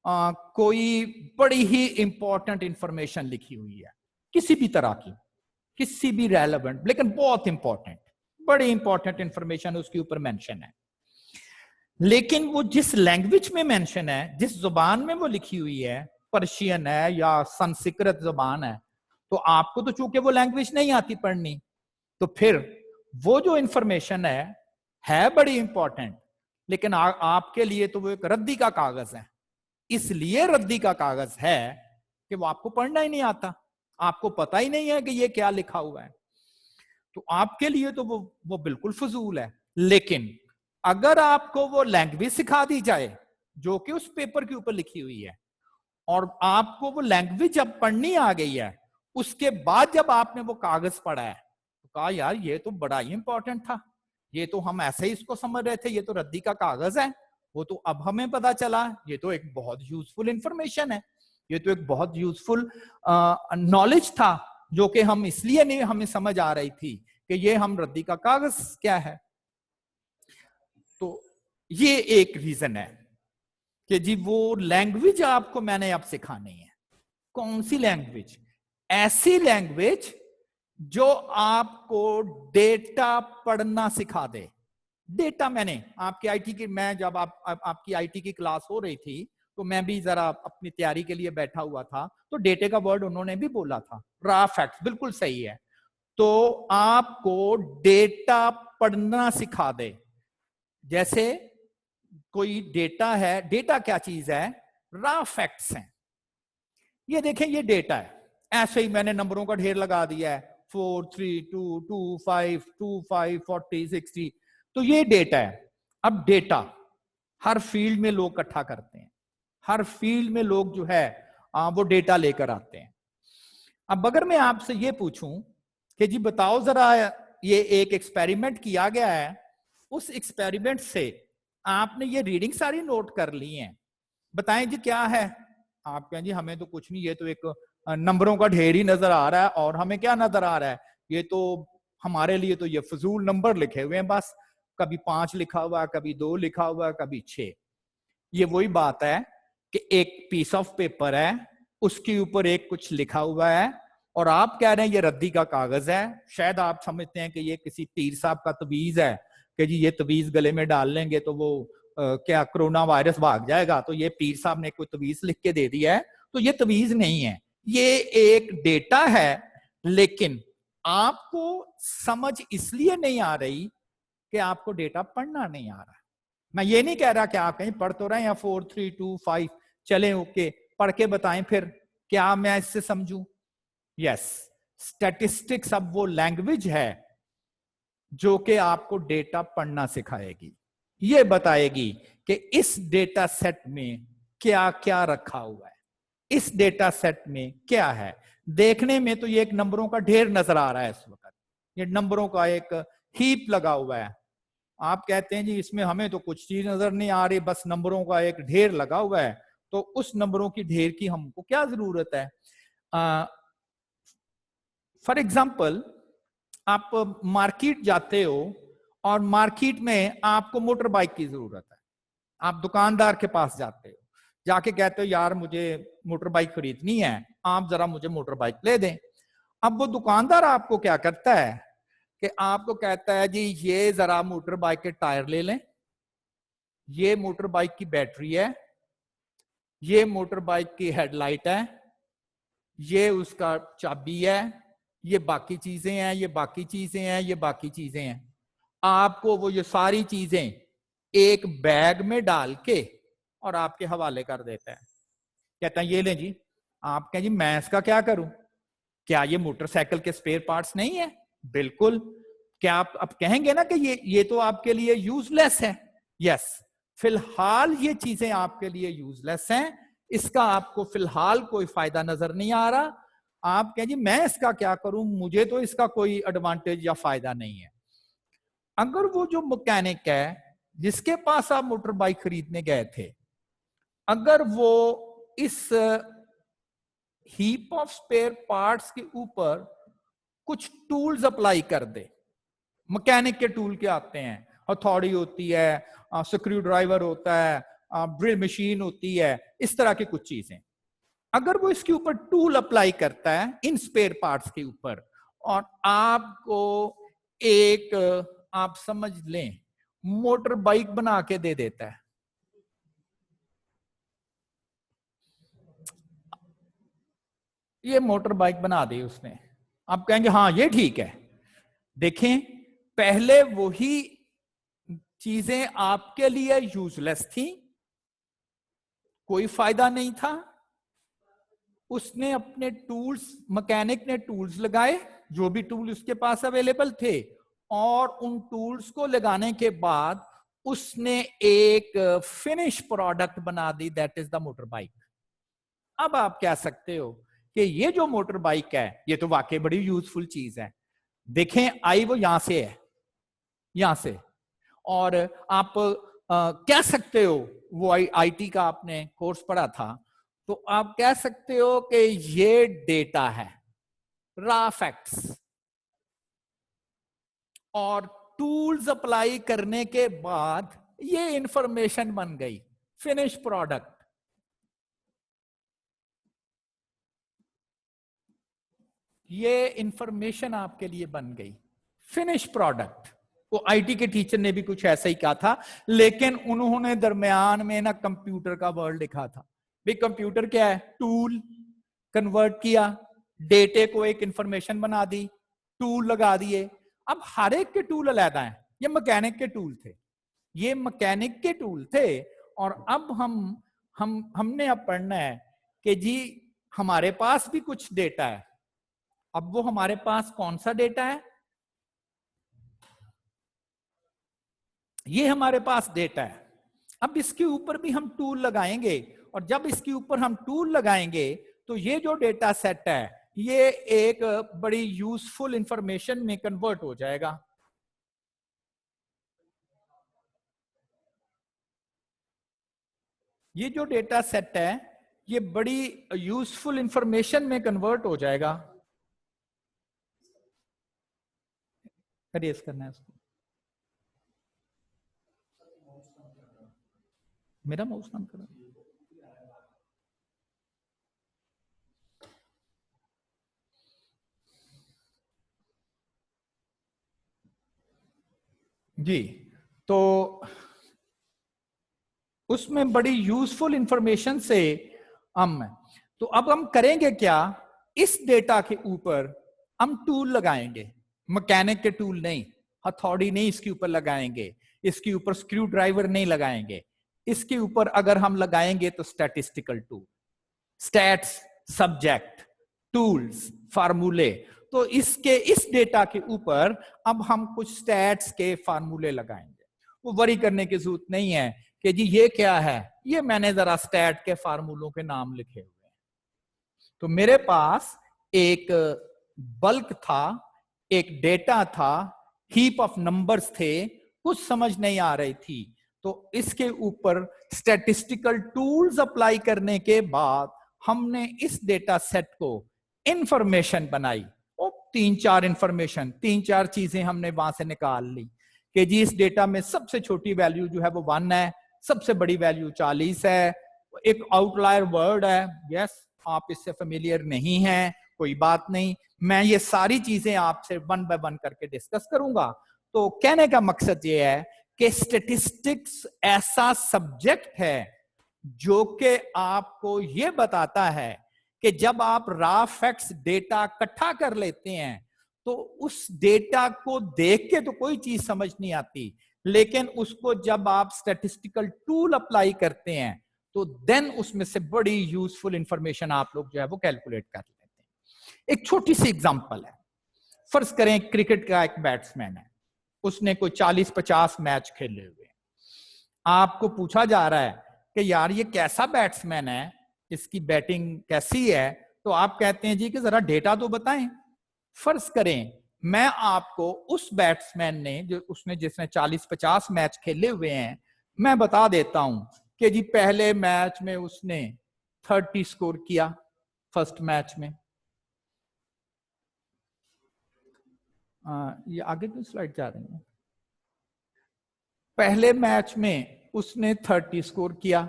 कोई बड़ी ही इंपॉर्टेंट इंफॉर्मेशन लिखी हुई है, किसी भी तरह की, किसी भी रेलेवेंट, लेकिन बहुत इंपॉर्टेंट, बड़ी इंपॉर्टेंट इंफॉर्मेशन उसके ऊपर मेंशन है। लेकिन वो जिस लैंग्वेज में मेंशन है, जिस जुबान में वो लिखी हुई है, पर्शियन है या संस्कृत जुबान है, तो आपको तो चूंकि वो लैंग्वेज नहीं आती पढ़नी, तो फिर वो जो इंफॉर्मेशन है बड़ी इंपॉर्टेंट, लेकिन आपके लिए तो वो एक रद्दी का कागज है। इसलिए रद्दी का कागज है कि वो आपको पढ़ना ही नहीं आता, आपको पता ही नहीं है कि ये क्या लिखा हुआ है, तो आपके लिए तो वो बिल्कुल फजूल है। लेकिन अगर आपको वो लैंग्वेज सिखा दी जाए जो कि उस पेपर के ऊपर लिखी हुई है, और आपको वो लैंग्वेज जब पढ़नी आ गई है, उसके बाद जब आपने वो कागज पढ़ा है, तो कहा यार ये तो बड़ा ही इंपॉर्टेंट था, ये तो हम ऐसे ही इसको समझ रहे थे, ये तो रद्दी का कागज है। वो तो अब हमें पता चला ये तो एक बहुत यूजफुल इंफॉर्मेशन है, ये तो एक बहुत यूजफुल नॉलेज था, जो कि हम इसलिए नहीं हमें समझ आ रही थी कि ये हम रद्दी का कागज क्या है। तो ये एक रीजन है कि जी वो लैंग्वेज आपको मैंने अब सिखानी है। कौन सी लैंग्वेज? ऐसी लैंग्वेज जो आपको डेटा पढ़ना सिखा दे। डेटा मैंने आपकी आईटी की, मैं जब आपकी आईटी की क्लास हो रही थी तो मैं भी जरा अपनी तैयारी के लिए बैठा हुआ था, तो डेटे का वर्ड उन्होंने भी बोला था, रॉ फैक्ट्स, बिल्कुल सही है। तो आपको डेटा पढ़ना सिखा दे। जैसे कोई डेटा है, डेटा क्या चीज है? रॉ फैक्ट्स हैं। ये देखें, ये डेटा है, ऐसे ही मैंने नंबरों का ढेर लगा दिया है, 4 3 2 2 5 2 5 40 60। तो ये डेटा है। अब डेटा हर फील्ड में लोग इकट्ठा करते हैं, हर फील्ड में लोग जो है वो डेटा लेकर आते हैं। अब अगर मैं आपसे ये पूछूं कि जी बताओ जरा, ये एक एक्सपेरिमेंट किया गया है, उस एक्सपेरिमेंट से आपने ये रीडिंग सारी नोट कर ली हैं, बताएं जी क्या है? आप कहें जी हमें तो कुछ नहीं, ये तो एक नंबरों का ढेर ही नजर आ रहा है। और हमें क्या नजर आ रहा है? ये तो हमारे लिए तो ये फजूल नंबर लिखे हुए हैं बस, कभी 5 लिखा हुआ, कभी 2 लिखा हुआ, कभी 6। ये वही बात है कि एक पीस ऑफ पेपर है, उसके ऊपर एक कुछ लिखा हुआ है, और आप कह रहे हैं ये रद्दी का कागज है। शायद आप समझते हैं कि ये किसी पीर साहब का तवीज है कि जी ये तवीज गले में डाल लेंगे तो वो क्या कोरोना वायरस भाग जाएगा, तो ये पीर साहब ने कोई तवीज लिख के दे दिया है। तो ये तवीज नहीं है, ये एक डेटा है। लेकिन आपको समझ इसलिए नहीं आ रही कि आपको डेटा पढ़ना नहीं आ रहा। मैं ये नहीं कह रहा कि आप कहीं पढ़ तो रहे हैं 4 3 2 5, चलें ओके, पढ़ के बताएं फिर क्या मैं इससे समझूं। यस, स्टैटिस्टिक्स अब वो लैंग्वेज है जो कि आपको डेटा पढ़ना सिखाएगी, ये बताएगी कि इस डेटा सेट में क्या क्या रखा हुआ है, इस डेटा सेट में क्या है। देखने में तो ये एक नंबरों का ढेर नजर आ रहा है इस वक्त, ये नंबरों का एक हीप लगा हुआ है। आप कहते हैं जी इसमें हमें तो कुछ चीज नजर नहीं आ रही, बस नंबरों का एक ढेर लगा हुआ है। तो उस नंबरों की ढेर की हमको क्या जरूरत है? फॉर एग्जाम्पल, आप मार्केट जाते हो और मार्केट में आपको मोटर बाइक की जरूरत है। आप दुकानदार के पास जाते हो, जाके कहते हो यार मुझे मोटर बाइक खरीदनी है, आप जरा मुझे मोटर बाइक ले दें। अब वो दुकानदार आपको क्या करता है कि आपको कहता है जी ये जरा मोटर बाइक के टायर ले लें, ये मोटर बाइक की बैटरी है, ये मोटर बाइक की हेडलाइट है, ये उसका चाबी है, ये बाकी चीजें हैं, ये बाकी चीजें हैं, ये बाकी चीजें हैं। आपको वो ये सारी चीजें एक बैग में डाल के और आपके हवाले कर देता है। कहता है ये लें जी। आप कहें जी मैं इसका क्या करूं? क्या ये मोटरसाइकिल के स्पेयर पार्ट्स नहीं है? बिल्कुल। क्या आप अब कहेंगे ना कि ये तो आपके लिए यूजलेस है? यस, फिलहाल ये चीजें आपके लिए यूजलेस हैं, इसका आपको फिलहाल कोई फायदा नजर नहीं आ रहा। आप कहें जी मैं इसका क्या करूं, मुझे तो इसका कोई एडवांटेज या फायदा नहीं है। अगर वो जो मैकेनिक है जिसके पास आप मोटर बाइक खरीदने गए थे, अगर वो इस हीप ऑफ स्पेयर पार्ट्स के ऊपर कुछ टूल्स अप्लाई कर दे, मैकेनिक के टूल के आते हैं, हथौड़ी होती है, स्क्रू ड्राइवर होता है, ड्रिल मशीन होती है, इस तरह की कुछ चीजें, अगर वो इसके ऊपर टूल अप्लाई करता है इन स्पेयर पार्ट्स के ऊपर, और आपको एक आप समझ लें मोटर बाइक बना के दे देता है, ये मोटर बाइक बना दी उसने, आप कहेंगे हाँ ये ठीक है। देखें, पहले वही चीजें आपके लिए यूजलेस थी, कोई फायदा नहीं था, उसने अपने टूल्स, मैकेनिक ने टूल्स लगाए, जो भी टूल उसके पास अवेलेबल थे, और उन टूल्स को लगाने के बाद उसने एक फिनिश प्रोडक्ट बना दी, that is the motorbike. अब आप कह सकते हो कि ये जो मोटर बाइक है ये तो वाकई बड़ी यूजफुल चीज है, देखें आई वो यहां से है, यहां से, और आप कह सकते हो, वो आईटी का आपने कोर्स पढ़ा था, तो आप कह सकते हो कि ये डेटा है, रॉ फैक्ट्स, और टूल्स अप्लाई करने के बाद ये इंफॉर्मेशन बन गई फिनिश प्रोडक्ट। ये इंफॉर्मेशन आपके लिए बन गई फिनिश प्रोडक्ट। वो आईटी के टीचर ने भी कुछ ऐसा ही कहा था, लेकिन उन्होंने दरमियान में ना कंप्यूटर का वर्ड लिखा था। भाई कंप्यूटर क्या है? टूल। कन्वर्ट किया, डेटे को एक इंफॉर्मेशन बना दी, टूल लगा दिए। अब हर एक के टूल अलग हैं। ये मैकेनिक के टूल थे, ये मैकेनिक के टूल थे। और अब हमने अब पढ़ना है कि जी हमारे पास भी कुछ डेटा है। अब वो हमारे पास कौन सा डेटा है? ये हमारे पास डेटा है। अब इसके ऊपर भी हम टूल लगाएंगे, और जब इसके ऊपर हम टूल लगाएंगे तो ये जो डेटा सेट है ये एक बड़ी यूजफुल इंफॉर्मेशन में कन्वर्ट हो जाएगा। ये जो डेटा सेट है ये बड़ी यूजफुल इंफॉर्मेशन में कन्वर्ट हो जाएगा। रेस करना है इसको, मेरा माउस काम कर रहा है। जी, तो उसमें बड़ी यूजफुल इंफॉर्मेशन से हम, तो अब हम करेंगे क्या, इस डेटा के ऊपर हम टूल लगाएंगे। मैकेनिक के टूल नहीं, हथौड़ी नहीं इसके ऊपर लगाएंगे, इसके ऊपर स्क्रू ड्राइवर नहीं लगाएंगे। इसके ऊपर अगर हम लगाएंगे तो statistical tool, stats, subject, tools, फार्मूले। तो इसके इस डेटा के ऊपर अब हम कुछ स्टैट्स के फार्मूले लगाएंगे। वो वरी करने की जरूरत नहीं है कि जी ये क्या है, ये मैंने जरा स्टैट के फार्मूलों के नाम लिखे हुए हैं। तो मेरे पास एक बल्क था, एक डेटा था, हीप ऑफ नंबर्स थे, कुछ समझ नहीं आ रही थी। तो इसके ऊपर स्टैटिस्टिकल टूल्स अप्लाई करने के बाद हमने इस डेटा सेट को इंफॉर्मेशन बनाई। और तीन चार चीजें हमने वहां से निकाल ली कि जी इस डेटा में सबसे छोटी वैल्यू जो है वो 1 है, सबसे बड़ी वैल्यू 40 है, एक आउटलायर वर्ड है। यस, आप इससे फेमिलियर नहीं हैं, कोई बात नहीं, मैं ये सारी चीजें आपसे 1 बाय 1 करके डिस्कस करूंगा। तो कहने का मकसद ये है कि स्टैटिस्टिक्स ऐसा सब्जेक्ट है जो कि आपको ये बताता है कि जब आप रॉ फैक्ट्स डेटा इकट्ठा कर लेते हैं तो उस डेटा को देख के तो कोई चीज समझ नहीं आती, लेकिन उसको जब आप स्टैटिस्टिकल टूल अप्लाई करते हैं तो देन उसमें से बड़ी यूजफुल इंफॉर्मेशन आप लोग जो है वो कैलकुलेट कर लेते हैं। एक छोटी सी एग्जांपल है, फर्ज करें क्रिकेट का एक बैट्समैन है, उसने कोई 40-50 मैच खेले हुए हैं। आपको पूछा जा रहा है कि यार ये कैसा बैट्समैन है, इसकी बैटिंग कैसी है, तो आप कहते हैं जी कि जरा डेटा तो बताएं। फर्ज करें मैं आपको उस बैट्समैन ने जिसने 40-50 मैच खेले हुए हैं, मैं बता देता हूं कि जी पहले मैच में उसने 30 स्कोर किया, फर्स्ट मैच में। ये आगे क्यों स्लाइड जा रही है? पहले मैच में उसने 30 स्कोर किया,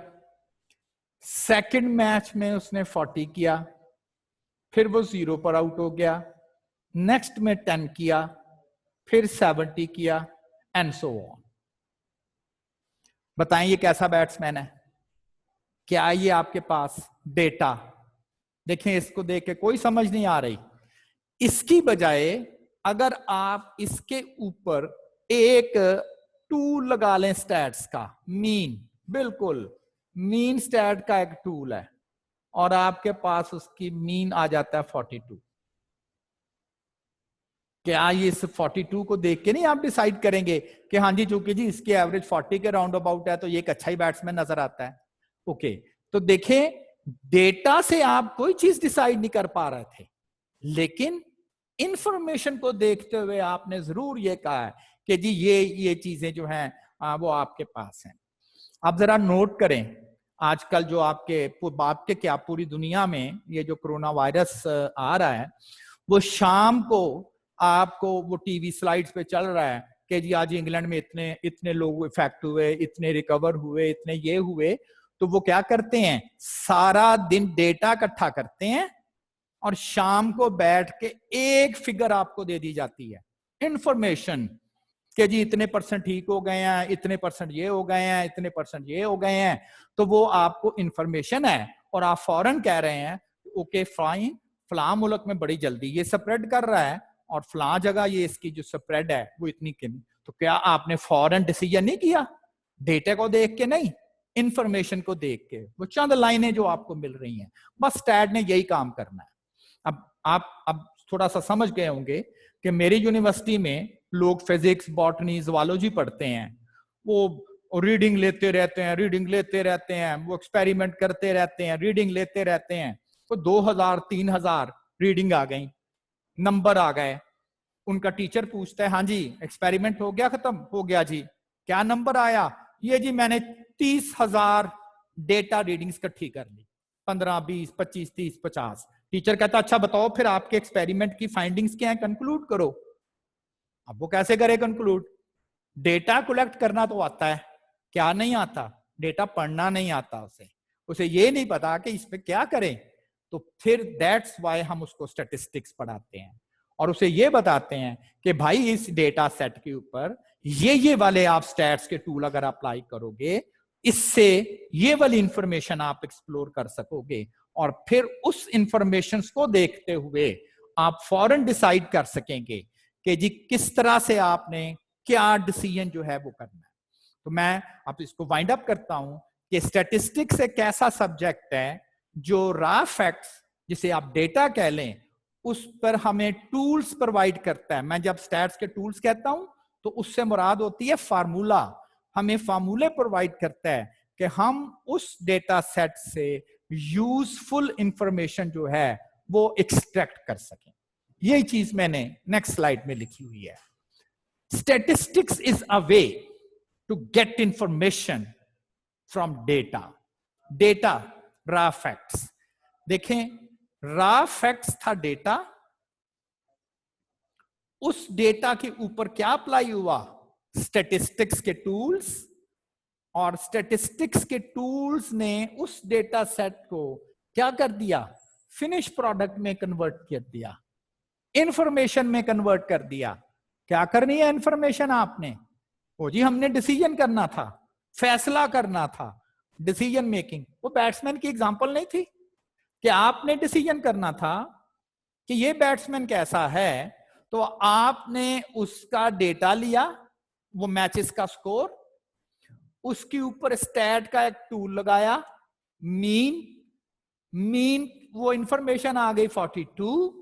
सेकंड मैच में उसने 40 किया, फिर वो 0 पर आउट हो गया, नेक्स्ट में 10 किया, फिर 70 किया, एंड सो ऑन। बताएं ये कैसा बैट्समैन है? क्या ये आपके पास डेटा? देखें, इसको देख के कोई समझ नहीं आ रही। इसकी बजाय अगर आप इसके ऊपर एक टूल लगा लें स्टैट्स का, मीन, बिल्कुल मीन स्टैट का एक टूल है, और आपके पास उसकी मीन आ जाता है 42। क्या ये इस 42 को देख के नहीं आप डिसाइड करेंगे कि हाँ जी चूंकि जी इसके एवरेज 40 के राउंड अबाउट है तो ये एक अच्छा ही बैट्समैन नजर आता है? ओके, तो देखें डेटा से आप कोई चीज डिसाइड नहीं कर पा रहे थे, लेकिन इंफॉर्मेशन को देखते हुए आपने जरूर ये कहा है कि जी ये चीजें जो हैं वो आपके पास हैं। आप जरा नोट करें, आजकल जो आपके क्या पूरी दुनिया में ये जो कोरोना वायरस आ रहा है, वो शाम को आपको वो टीवी स्लाइड्स पे चल रहा है कि जी आज इंग्लैंड में इतने लोग इफेक्ट हुए, इतने रिकवर हुए, इतने ये हुए। तो वो क्या करते हैं, सारा दिन डेटा इकट्ठा करते हैं और शाम को बैठ के एक फिगर आपको दे दी जाती है, इंफॉर्मेशन, कि जी इतने % ठीक हो गए हैं, इतने % ये हो गए हैं, इतने % ये हो गए हैं। तो वो आपको इंफॉर्मेशन है और आप फौरन कह रहे हैं ओके फाइन, फलां मुल्क में बड़ी जल्दी ये स्प्रेड कर रहा है और फलां जगह ये इसकी जो स्प्रेड है वो इतनी कम। तो क्या आपने फौरन डिसीजन नहीं किया, डेटा को देख के नहीं, इंफॉर्मेशन को देख के, वो चंद लाइनें जो आपको मिल रही हैं, बस स्टैट ने यही काम करना है। अब थोड़ा सा समझ गए होंगे कि मेरी यूनिवर्सिटी में लोग फिजिक्स, बॉटनी, ज़ूलॉजी पढ़ते हैं, वो रीडिंग लेते रहते हैं, वो एक्सपेरिमेंट करते रहते हैं, रीडिंग लेते रहते हैं। तो 2000 3000 रीडिंग आ गई, नंबर आ गए, उनका टीचर पूछता है हाँ जी एक्सपेरिमेंट हो गया, खत्म हो गया जी, क्या नंबर आया? ये जी मैंने 30,000 डेटा रीडिंग्स इकट्ठी कर ली, 15 20 25 30 50। टीचर कहता अच्छा बताओ फिर आपके एक्सपेरिमेंट की फाइंडिंग्स क्या है, कंक्लूड करो। अब वो कैसे करे कंक्लूड? डेटा कलेक्ट करना तो आता है, क्या नहीं आता? डेटा पढ़ना नहीं आता उसे ये नहीं पता कि इस पे क्या करें। तो फिर दैट्स वाई हम उसको स्टैटिस्टिक्स पढ़ाते हैं और उसे ये बताते हैं कि भाई इस डेटा सेट के ऊपर ये वाले आप स्टैट्स के टूल अगर अप्लाई करोगे, इससे ये वाली इंफॉर्मेशन आप एक्सप्लोर कर सकोगे और फिर उस इंफॉर्मेशन को देखते हुए आप फौरन डिसाइड कर सकेंगे कि जी किस तरह से आपने क्या डिसीजन जो है वो करना है। तो मैं अब इसको वाइंड अप करता हूं कि स्टैटिस्टिक्स एक ऐसा सब्जेक्ट है जो रॉ फैक्ट्स, जिसे आप डेटा कह लें, उस पर हमें टूल्स प्रोवाइड करता है। मैं जब स्टैट्स के टूल्स कहता हूं तो उससे मुराद होती है फार्मूला, हमें फार्मूले प्रोवाइड करता है कि हम उस डेटा सेट से यूजफुल इंफॉर्मेशन जो है वो एक्सट्रैक्ट कर सकें। यही चीज मैंने नेक्स्ट स्लाइड में लिखी हुई है। Statistics is a way to get information from data raw facts. देखें, रॉ फैक्ट्स था डेटा, उस डेटा के ऊपर क्या अप्लाई हुआ? स्टैटिस्टिक्स के टूल्स, और स्टैटिस्टिक्स के टूल्स ने उस डेटा सेट को क्या कर दिया? फिनिश प्रोडक्ट में कन्वर्ट कर दिया, इंफॉर्मेशन में कन्वर्ट कर दिया। क्या करनी है इंफॉर्मेशन आपने? वो जी हमने डिसीजन करना था, फैसला करना था, डिसीजन मेकिंग। वो बैट्समैन की एग्जांपल नहीं थी कि आपने डिसीजन करना था कि ये बैट्समैन कैसा है, तो आपने उसका डेटा लिया, वो मैचेस का स्कोर, उसके ऊपर स्टैट का एक टूल लगाया, मीन वो इंफॉर्मेशन आ गई 42,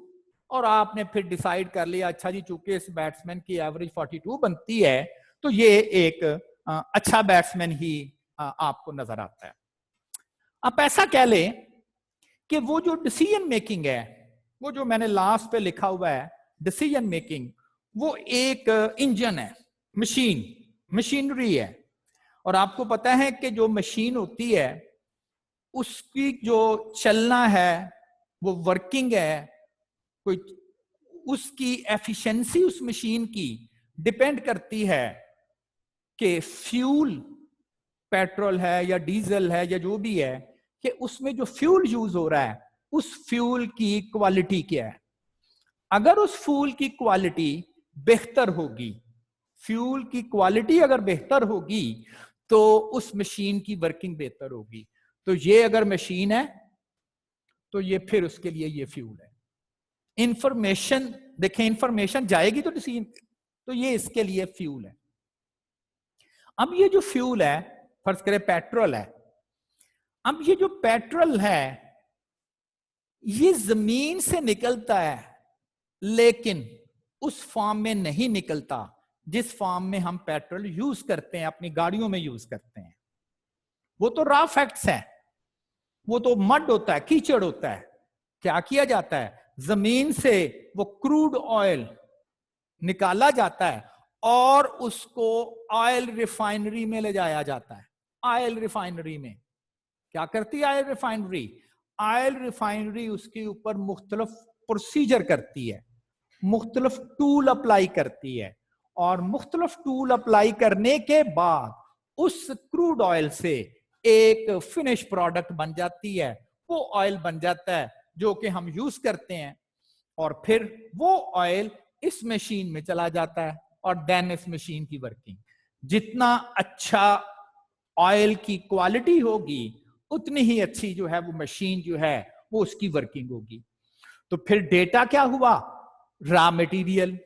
और आपने फिर डिसाइड कर लिया अच्छा जी चूंकि इस बैट्समैन की एवरेज 42 बनती है तो ये एक अच्छा बैट्समैन ही आपको नजर आता है। आप ऐसा कह लें कि वो जो डिसीजन मेकिंग है, वो जो मैंने लास्ट पे लिखा हुआ है डिसीजन मेकिंग, वो एक इंजन है, मशीनरी है। और आपको पता है कि जो मशीन होती है उसकी जो चलना है, वो वर्किंग है, कोई उसकी एफिशिएंसी उस मशीन की डिपेंड करती है कि फ्यूल, पेट्रोल है या डीजल है या जो भी है, कि उसमें जो फ्यूल यूज हो रहा है उस फ्यूल की क्वालिटी क्या है। अगर उस फ्यूल की क्वालिटी बेहतर होगी, फ्यूल की क्वालिटी अगर बेहतर होगी तो उस मशीन की वर्किंग बेहतर होगी। तो ये अगर मशीन है तो ये फिर उसके लिए ये फ्यूल है। इंफॉर्मेशन देखें, इंफॉर्मेशन जाएगी तो डिसीजन, तो ये इसके लिए फ्यूल है। अब ये जो फ्यूल है, फर्ज करें पेट्रोल है, अब ये जो पेट्रोल है ये जमीन से निकलता है लेकिन उस फॉर्म में नहीं निकलता जिस फॉर्म में हम पेट्रोल यूज करते हैं, अपनी गाड़ियों में यूज करते हैं। वो तो रॉ फैक्ट्स है, वो तो मड होता है, कीचड़ होता है। क्या किया जाता है? जमीन से वो क्रूड ऑयल निकाला जाता है और उसको ऑयल रिफाइनरी में ले जाया जाता है। ऑयल रिफाइनरी में क्या करती है ऑयल रिफाइनरी? ऑयल रिफाइनरी उसके ऊपर मुख्तलिफ प्रोसीजर करती है, मुख्तलिफ टूल अप्लाई करती है, और मुख्तलिफ टूल अप्लाई करने के बाद उस क्रूड ऑयल से एक फिनिश प्रोडक्ट बन जाती है। वो ऑयल बन जाता है जो कि हम यूज करते हैं, और फिर वो ऑयल इस मशीन में चला जाता है, और देन इस मशीन की वर्किंग। जितना अच्छा ऑयल की क्वालिटी होगी उतनी ही अच्छी जो है वो मशीन जो है वो उसकी वर्किंग होगी। तो फिर डेटा क्या हुआ? Raw material.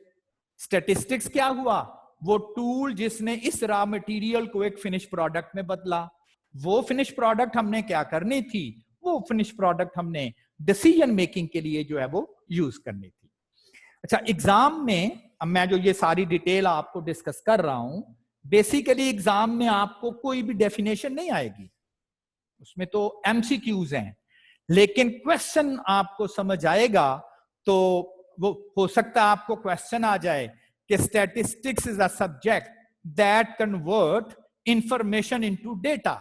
स्टैटिस्टिक्स क्या हुआ? वो टूल जिसने इस रॉ मटेरियल को एक फिनिश प्रोडक्ट में बदला। वो फिनिश प्रोडक्ट हमने क्या करनी थी? वो फिनिश प्रोडक्ट हमने डिसीजन मेकिंग के लिए जो है वो यूज करनी थी। अच्छा, एग्जाम में अब मैं जो ये सारी डिटेल आपको डिस्कस कर रहा हूं, बेसिकली एग्जाम में आपको कोई भी डेफिनेशन नहीं आएगी, उसमें तो एमसीक्यूज हैं, लेकिन क्वेश्चन आपको समझ आएगा। तो वो हो सकता है आपको क्वेश्चन आ जाए कि statistics is a subject that convert information into data.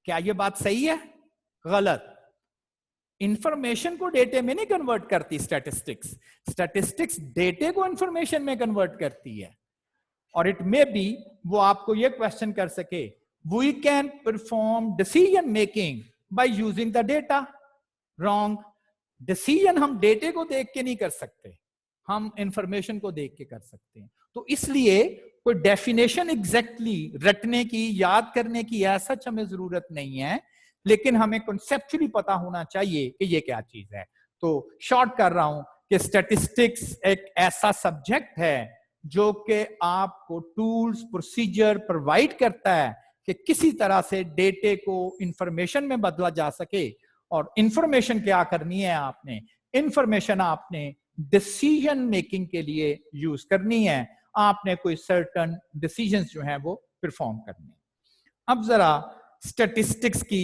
क्या ये बात सही है? गलत। इंफॉर्मेशन को डेटे में नहीं कन्वर्ट करती स्टैटिस्टिक्स। स्टैटिस्टिक्स डेटे को इंफॉर्मेशन में कन्वर्ट करती है। और इट मे बी वो आपको ये क्वेश्चन कर सके, we can perform decision making by using the data. Wrong. Decision हम डेटे को देख के नहीं कर सकते, हम इंफॉर्मेशन को देख के कर सकते हैं। तो इसलिए कोई डेफिनेशन एग्जैक्टली रटने की, याद करने की ऐसा हमें जरूरत नहीं है, लेकिन हमें कॉन्सेप्चुअली पता होना चाहिए कि ये क्या चीज है। तो शॉर्ट कर रहा हूं कि स्टैटिस्टिक्स एक ऐसा सब्जेक्ट है जो कि आपको टूल्स, प्रोसीजर प्रोवाइड करता है कि किसी तरह से डेटे को इंफॉर्मेशन में बदला जा सके। और इंफॉर्मेशन क्या करनी है आपने? इंफॉर्मेशन आपने डिसीजन मेकिंग के लिए यूज करनी है। आपने कोई सर्टन डिसीजंस जो है वो परफॉर्म करने हैं। अब जरा स्टैटिस्टिक्स की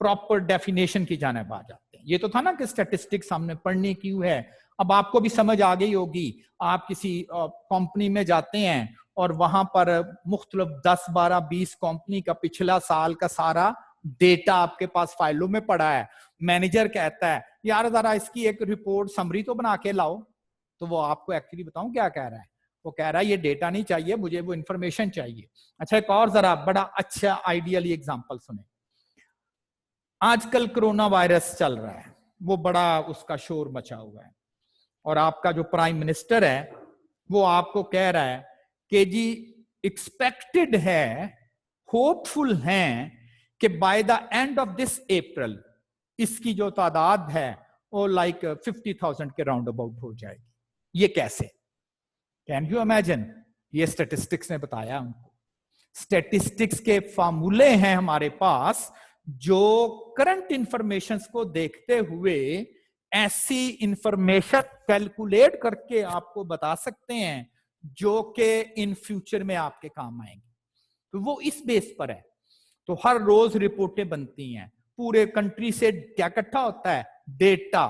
प्रॉपर डेफिनेशन की जानिब आ जाते हैं। ये तो था ना कि स्टैटिस्टिक्स हमने पढ़नी क्यों है। अब आपको भी समझ आ गई होगी। आप किसी कंपनी में जाते हैं और वहां पर मुख्तलिफ 10, 12, 20 कंपनी का पिछला साल का सारा डेटा आपके पास फाइलों में पड़ा है। मैनेजर कहता है यार जरा इसकी एक रिपोर्ट समरी तो बना के लाओ। तो वो आपको एक्चुअली बताऊं क्या कह रहा है? वो कह रहा है ये डेटा नहीं चाहिए मुझे, वो इंफॉर्मेशन चाहिए। अच्छा, एक और जरा बड़ा अच्छा आइडियली एग्जांपल सुने। आजकल कोरोना वायरस चल रहा है, वो बड़ा उसका शोर मचा हुआ है, और आपका जो प्राइम मिनिस्टर है वो आपको कह रहा है कि जी एक्सपेक्टेड है, होपफुल हैं कि by the end of this अप्रैल इसकी जो तादाद है वो लाइक 50,000 के राउंड अबाउट हो जाएगी। ये कैसे? Can you imagine? ये स्टैटिस्टिक्स ने बताया उनको। स्टैटिस्टिक्स के फार्मूले हैं हमारे पास जो करंट इंफॉर्मेशन को देखते हुए ऐसी इंफॉर्मेशन कैलकुलेट करके आपको बता सकते हैं जो कि इन फ्यूचर में आपके काम आएंगे। तो वो इस बेस पर है। तो हर रोज रिपोर्टें बनती हैं, पूरे कंट्री से क्या इकट्ठा होता है? डेटा।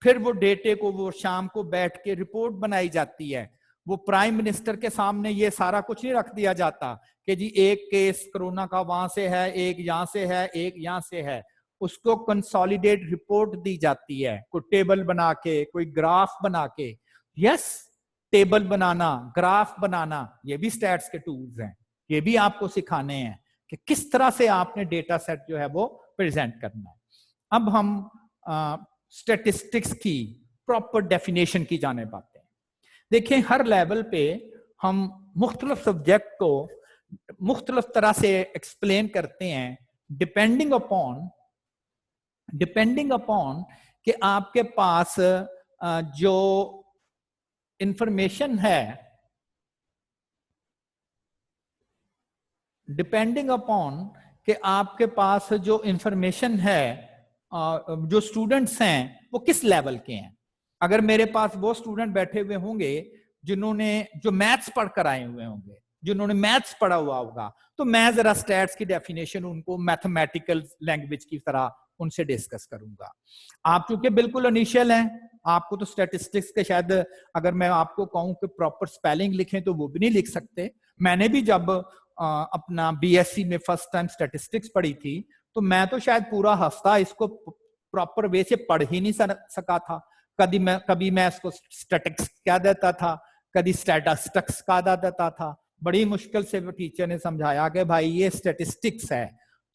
फिर वो डेटे को वो शाम को बैठ के रिपोर्ट बनाई जाती है। वो प्राइम मिनिस्टर के सामने ये सारा कुछ नहीं रख दिया जाता कि जी एक केस कोरोना का वहां से है, एक यहां से है, एक यहां से है। उसको कंसोलिडेट रिपोर्ट दी जाती है, कोई टेबल बना के, कोई ग्राफ बना के। यस, टेबल बनाना, ग्राफ बनाना, ये भी स्टैट्स के टूल्स हैं। ये भी आपको सिखाने हैं कि किस तरह से आपने डेटा सेट जो है वो प्रेजेंट करना है। अब हम स्टैटिस्टिक्स की प्रॉपर डेफिनेशन की जानिब आते हैं। देखें, हर लेवल पे हम मुख्तलिफ सब्जेक्ट को मुख्तलिफ तरह से एक्सप्लेन करते हैं डिपेंडिंग अपॉन कि आपके पास जो इंफॉर्मेशन है, डिपेंडिंग अपॉन कि आपके पास जो इंफॉर्मेशन है, जो स्टूडेंट्स हैं वो किस लेवल के हैं। अगर मेरे पास वो स्टूडेंट बैठे हुए होंगे जिन्होंने जो मैथ्स पढ़ कर आए हुए होंगे, जिन्होंने मैथ्स पढ़ा हुआ होगा, तो मैं जरा स्टैट्स की डेफिनेशन उनको मैथमेटिकल लैंग्वेज की तरह उनसे डिस्कस करूंगा। आप चूंकि बिल्कुल इनिशियल हैं, आपको तो स्टैटिस्टिक्स के शायद अगर मैं आपको कहूं कि प्रॉपर स्पेलिंग लिखें तो वो भी नहीं लिख सकते। मैंने भी जब अपना बीएससी में फर्स्ट टाइम स्टैटिस्टिक्स पढ़ी थी तो मैं तो शायद पूरा हफ्ता इसको प्रॉपर वे से पढ़ ही नहीं सका था। कभी मैं इसको स्टैटिक्स कह देता था, कभी स्टैटिस्टिक्स कह देता था। बड़ी मुश्किल से टीचर ने समझाया कि भाई ये स्टैटिस्टिक्स है।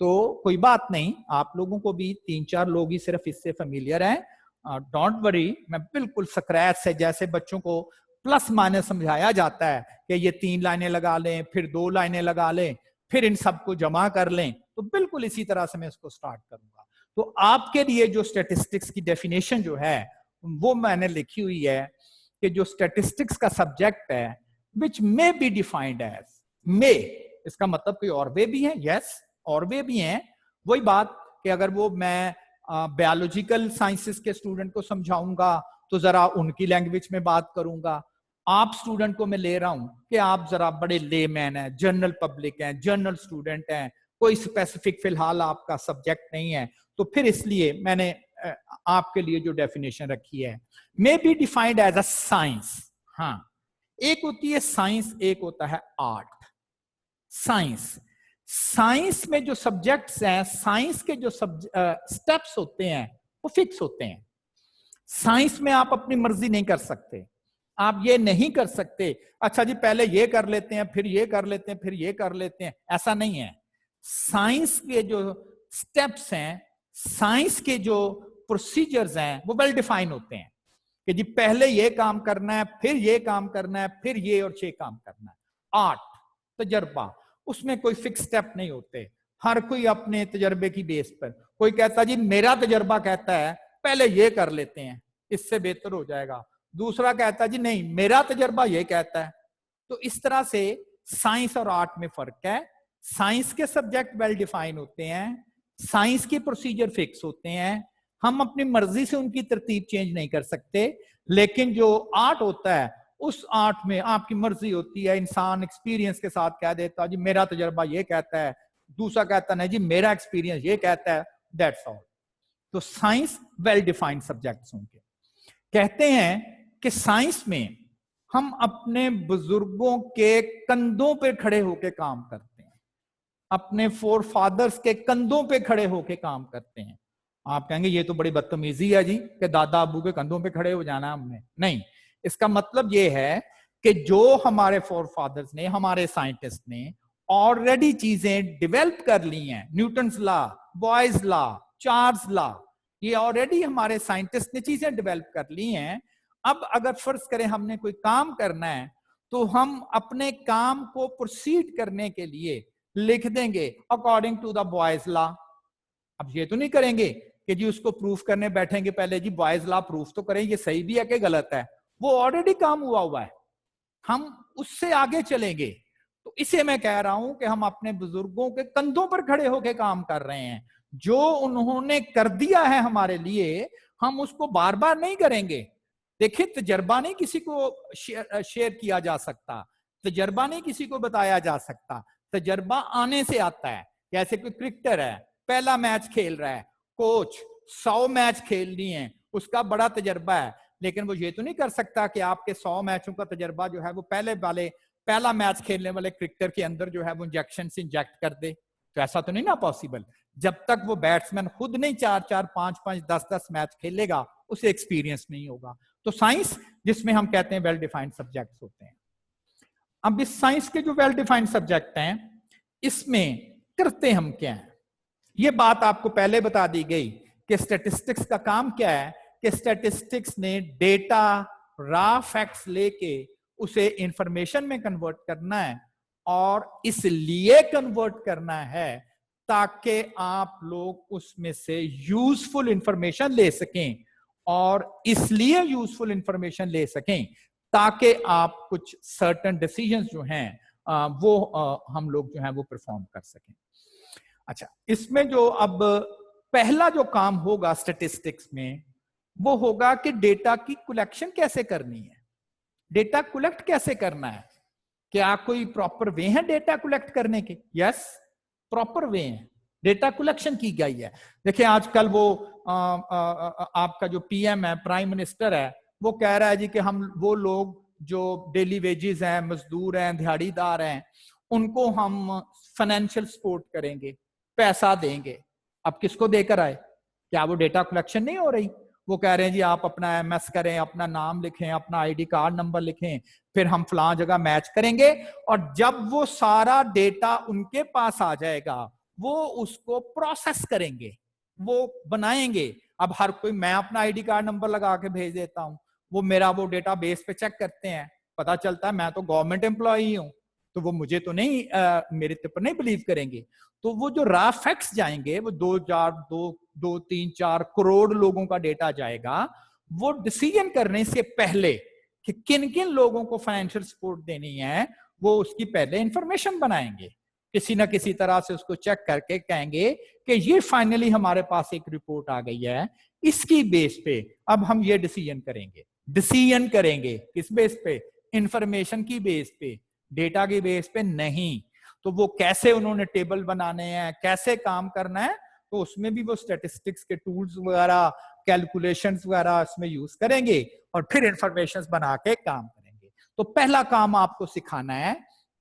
तो कोई बात नहीं, आप लोगों को भी 3-4 लोग ही सिर्फ इससे फेमिलियर हैं, डोंट वरी। मैं बिल्कुल स्क्रैच से, जैसे बच्चों को प्लस माइनस समझाया जाता है कि ये 3 लाइनें लगा लें, फिर 2 लाइनें लगा लें, फिर इन सबको जमा कर लें, तो बिल्कुल इसी तरह से मैं इसको स्टार्ट करूंगा। तो आपके लिए जो स्टैटिस्टिक्स की डेफिनेशन जो है वो मैंने लिखी हुई है कि जो स्टैटिस्टिक्स का सब्जेक्ट है which may be defined as, may इसका मतलब कोई और वे भी है, यस और वे भी हैं। वही बात कि अगर वो मैं बायोलॉजिकल साइंसेस के स्टूडेंट को समझाऊंगा तो जरा उनकी लैंग्वेज में बात करूंगा। आप स्टूडेंट को मैं ले रहा हूं कि आप जरा बड़े लेमैन हैं, जनरल पब्लिक हैं, जनरल स्टूडेंट हैं, कोई स्पेसिफिक फिलहाल आपका सब्जेक्ट नहीं है, तो फिर इसलिए मैंने आपके लिए जो डेफिनेशन रखी है may be defined as a science. हाँ, एक होती है साइंस, एक होता है आर्ट। साइंस में जो सब्जेक्ट्स हैं, साइंस के जो स्टेप्स होते हैं वो फिक्स होते हैं। साइंस में आप अपनी मर्जी नहीं कर सकते। आप ये नहीं कर सकते अच्छा जी पहले ये कर लेते हैं, फिर ये कर लेते हैं, फिर ये कर लेते हैं, ऐसा नहीं है। साइंस के जो स्टेप्स हैं, साइंस के जो प्रोसीजर्स हैं वो वेल डिफाइन होते हैं कि जी पहले ये काम करना है, फिर ये काम करना है, फिर ये और 6 काम करना है। आर्ट, तजर्बा, उसमें कोई फिक्स स्टेप नहीं होते। हर कोई अपने तजर्बे की बेस पर, कोई कहता जी मेरा तजर्बा कहता है पहले ये कर लेते हैं, इससे बेहतर हो जाएगा। दूसरा कहता जी नहीं मेरा तजर्बा ये कहता है। तो इस तरह से साइंस और आर्ट में फर्क है। साइंस के सब्जेक्ट वेल डिफाइन होते हैं, साइंस के प्रोसीजर फिक्स होते हैं, हम अपनी मर्जी से उनकी तरतीब चेंज नहीं कर सकते। लेकिन जो आर्ट होता है उस आर्ट में आपकी मर्जी होती है। इंसान एक्सपीरियंस के साथ कह देता जी मेरा तजर्बा ये कहता है, दूसरा कहता नहीं जी मेरा एक्सपीरियंस ये कहता है, दैट्स ऑल। तो साइंस वेल डिफाइंड सब्जेक्ट्स होंगे। कहते हैं कि साइंस में हम अपने बुजुर्गों के कंधों पे खड़े होकर काम करते हैं, अपने फोर फादर्स के कंधों पे खड़े होकर काम करते हैं। आप कहेंगे ये तो बड़ी बदतमीजी है जी कि दादा अबू के कंधों पे खड़े हो जाना हमने। नहीं, इसका मतलब ये है कि जो हमारे फोर फादर्स ने, हमारे साइंटिस्ट ने ऑलरेडी चीजें डेवलप कर ली हैं, Newton's law, boys law, Charles law, ये ऑलरेडी हमारे साइंटिस्ट ने चीजें डेवलप कर ली हैं। अब अगर फर्ज करें हमने कोई काम करना है तो हम अपने काम को प्रोसीड करने के लिए लिख देंगे according to the Boyle's law. अब ये तो नहीं करेंगे कि जी उसको प्रूफ करने बैठेंगे पहले जी बॉयज लॉ प्रूफ तो करें ये सही भी है कि गलत है। वो ऑलरेडी काम हुआ है, हम उससे आगे चलेंगे। तो इसे मैं कह रहा हूं कि हम अपने बुजुर्गों के कंधों पर खड़े होकर काम कर रहे हैं। जो उन्होंने कर दिया है हमारे लिए हम उसको बार बार नहीं करेंगे। देखिए तजर्बा नहीं किसी को शेयर किया जा सकता, तजर्बा नहीं किसी को बताया जा सकता, तजर्बा आने से आता है। जैसे कोई क्रिकेटर है, पहला मैच खेल रहा है, कोच 100 मैच खेलनी है, उसका बड़ा तजर्बा है, लेकिन वो ये तो नहीं कर सकता कि आपके 100 मैचों का तजर्बा जो है वो पहला मैच खेलने वाले क्रिकेटर के अंदर जो है वो इंजेक्शन से इंजेक्ट कर दे। तो ऐसा तो नहीं ना पॉसिबल। जब तक वो बैट्समैन खुद नहीं 4-4, 5-5, 10-10 मैच खेलेगा उसे एक्सपीरियंस नहीं होगा। तो साइंस जिसमें हम कहते हैं वेल डिफाइंड सब्जेक्ट्स होते हैं। अब इस साइंस के जो वेल डिफाइंड सब्जेक्ट हैं इसमें करते हम क्या है, ये बात आपको पहले बता दी गई कि स्टैटिस्टिक्स का काम क्या है कि स्टैटिस्टिक्स ने डेटा, रॉ फैक्ट्स लेके उसे इंफॉर्मेशन में कन्वर्ट करना है, और इसलिए कन्वर्ट करना है ताकि आप लोग उसमें से यूजफुल इंफॉर्मेशन ले सकें, और इसलिए यूजफुल इंफॉर्मेशन ले सकें ताकि आप कुछ सर्टेन डिसीजंस जो हैं वो हम लोग जो है वो परफॉर्म कर सकें। अच्छा, इसमें जो अब पहला जो काम होगा स्टैटिस्टिक्स में वो होगा कि डेटा की कलेक्शन कैसे करनी है, डेटा कलेक्ट कैसे करना है। क्या कोई प्रॉपर वे है डेटा कलेक्ट करने के? यस, प्रॉपर वे है। डेटा कलेक्शन की गई है। देखिए आजकल वो आपका जो पीएम है, प्राइम मिनिस्टर है, वो कह रहा है जी कि हम वो लोग जो डेली वेजेस हैं, मजदूर हैं, दिहाड़ीदार हैं, उनको हम फाइनेंशियल सपोर्ट करेंगे, पैसा देंगे। अब किसको देकर आए? क्या वो डेटा कलेक्शन नहीं हो रही? वो कह रहे हैं जी आप अपना एमएस करें, अपना नाम लिखें, अपना आईडी कार्ड नंबर लिखें, फिर हम फलां जगह मैच करेंगे, और जब वो सारा डेटा उनके पास आ जाएगा वो उसको प्रोसेस करेंगे, वो बनाएंगे। अब हर कोई, मैं अपना आईडी कार्ड नंबर लगा के भेज देता हूं, वो मेरा वो डेटा बेस पे चेक करते हैं, पता चलता है मैं तो गवर्नमेंट एम्प्लॉई हूं, तो वो मुझे तो नहीं मेरे पर नहीं बिलीव करेंगे। तो वो जो रॉ फैक्ट्स जाएंगे, वो 2 3 4 करोड़ लोगों का डेटा जाएगा। वो डिसीजन करने से पहले कि किन किन लोगों को फाइनेंशियल सपोर्ट देनी है, वो उसकी पहले इंफॉर्मेशन बनाएंगे, किसी ना किसी तरह से उसको चेक करके कहेंगे कि ये फाइनली हमारे पास एक रिपोर्ट आ गई है, इसकी बेस पे अब हम ये डिसीजन करेंगे। डिसीजन करेंगे किस बेस पे? इंफॉर्मेशन की बेस पे, डेटा की बेस पे नहीं। तो वो कैसे उन्होंने टेबल बनाने हैं, कैसे काम करना है, तो उसमें भी वो स्टैटिस्टिक्स के टूल्स वगैरह, कैलकुलेशंस वगैरह इसमें यूज करेंगे और फिर इंफॉर्मेशन बना के काम करेंगे। तो पहला काम आपको सिखाना है,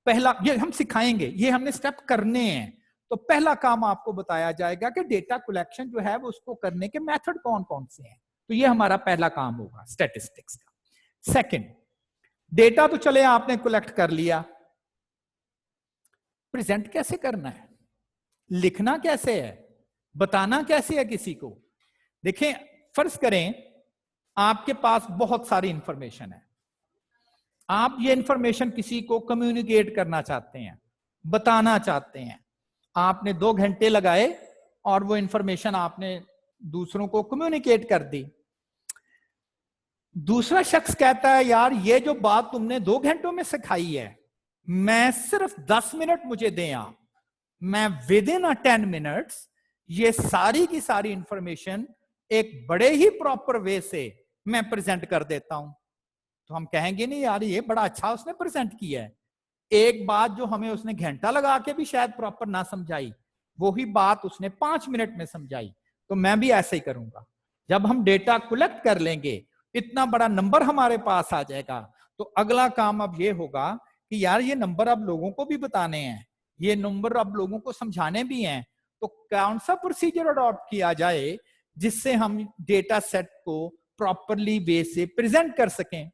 पहला ये हम सिखाएंगे, ये हमने स्टेप करने हैं। तो पहला काम आपको बताया जाएगा कि डेटा कलेक्शन जो है वो उसको करने के मेथड कौन कौन से हैं। तो ये हमारा पहला काम होगा स्टैटिस्टिक्स का। सेकंड, डेटा तो चले आपने कलेक्ट कर लिया, प्रेजेंट कैसे करना है, लिखना कैसे है, बताना कैसे है किसी को। देखें, फर्ज करें आपके पास बहुत सारी इंफॉर्मेशन है, आप ये इंफॉर्मेशन किसी को कम्युनिकेट करना चाहते हैं, बताना चाहते हैं, आपने 2 घंटे लगाए और वो इंफॉर्मेशन आपने दूसरों को कम्युनिकेट कर दी। दूसरा शख्स कहता है यार ये जो बात तुमने 2 घंटों में सिखाई है, मैं सिर्फ 10 मिनट मुझे दें आप, मैं विद इन 10 मिनट्स ये सारी की सारी इंफॉर्मेशन एक बड़े ही प्रॉपर वे से मैं प्रेजेंट कर देता हूं। तो हम कहेंगे नहीं यार ये बड़ा अच्छा उसने प्रेजेंट किया है। एक बात जो हमें उसने घंटा लगा के भी शायद प्रॉपर ना समझाई, वो ही बात उसने 5 मिनट में समझाई। तो मैं भी ऐसे ही करूंगा। जब हम डेटा कलेक्ट कर लेंगे, इतना बड़ा नंबर हमारे पास आ जाएगा, तो अगला काम अब ये होगा कि यार ये नंबर अब लोगों को भी बताने हैं, ये नंबर अब लोगों को समझाने भी हैं। तो कौन सा प्रोसीजर अडॉप्ट किया जाए जिससे हम डेटा सेट को प्रॉपरली वे से प्रेजेंट कर सकें।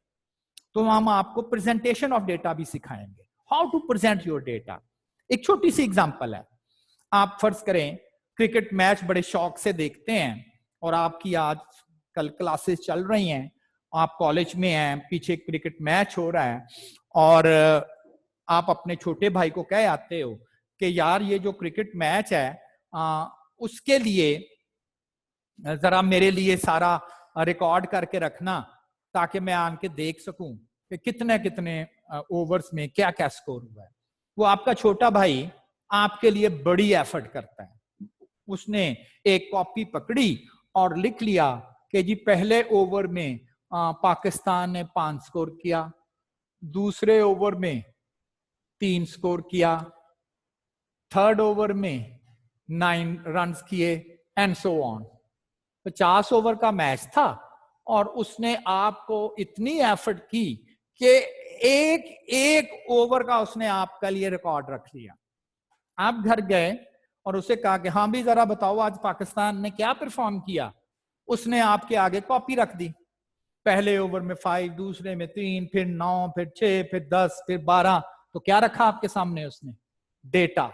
तो हम आपको प्रेजेंटेशन ऑफ डेटा भी सिखाएंगे, how to present your data. एक छोटी सी एग्जांपल है, आप फर्ज करें क्रिकेट मैच बड़े शौक से देखते हैं और आपकी आज कल क्लासेस चल रही हैं, आप कॉलेज में हैं, पीछे क्रिकेट मैच हो रहा है और आप अपने छोटे भाई को कह आते हो कि यार ये जो क्रिकेट मैच है उसके लिए जरा मेरे लिए सारा रिकॉर्ड करके रखना, ताकि मैं आके देख सकूं कि कितने कितने ओवर्स में क्या क्या स्कोर हुआ है। वो आपका छोटा भाई आपके लिए बड़ी एफर्ट करता है। उसने एक कॉपी पकड़ी और लिख लिया कि जी पहले ओवर में पाकिस्तान ने 5 स्कोर किया, दूसरे ओवर में 3 स्कोर किया, थर्ड ओवर में 9 रन किए एंड सो ऑन। 50 ओवर का मैच था और उसने आपको इतनी एफर्ट की कि एक एक ओवर का उसने आपके लिए रिकॉर्ड रख लिया। आप घर गए और उसे कहा कि हाँ भी जरा बताओ आज पाकिस्तान ने क्या परफॉर्म किया। उसने आपके आगे कॉपी रख दी, पहले ओवर में 5, दूसरे में 3, फिर 9, फिर 6, फिर 10, फिर 12। तो क्या रखा आपके सामने उसने? डेटा।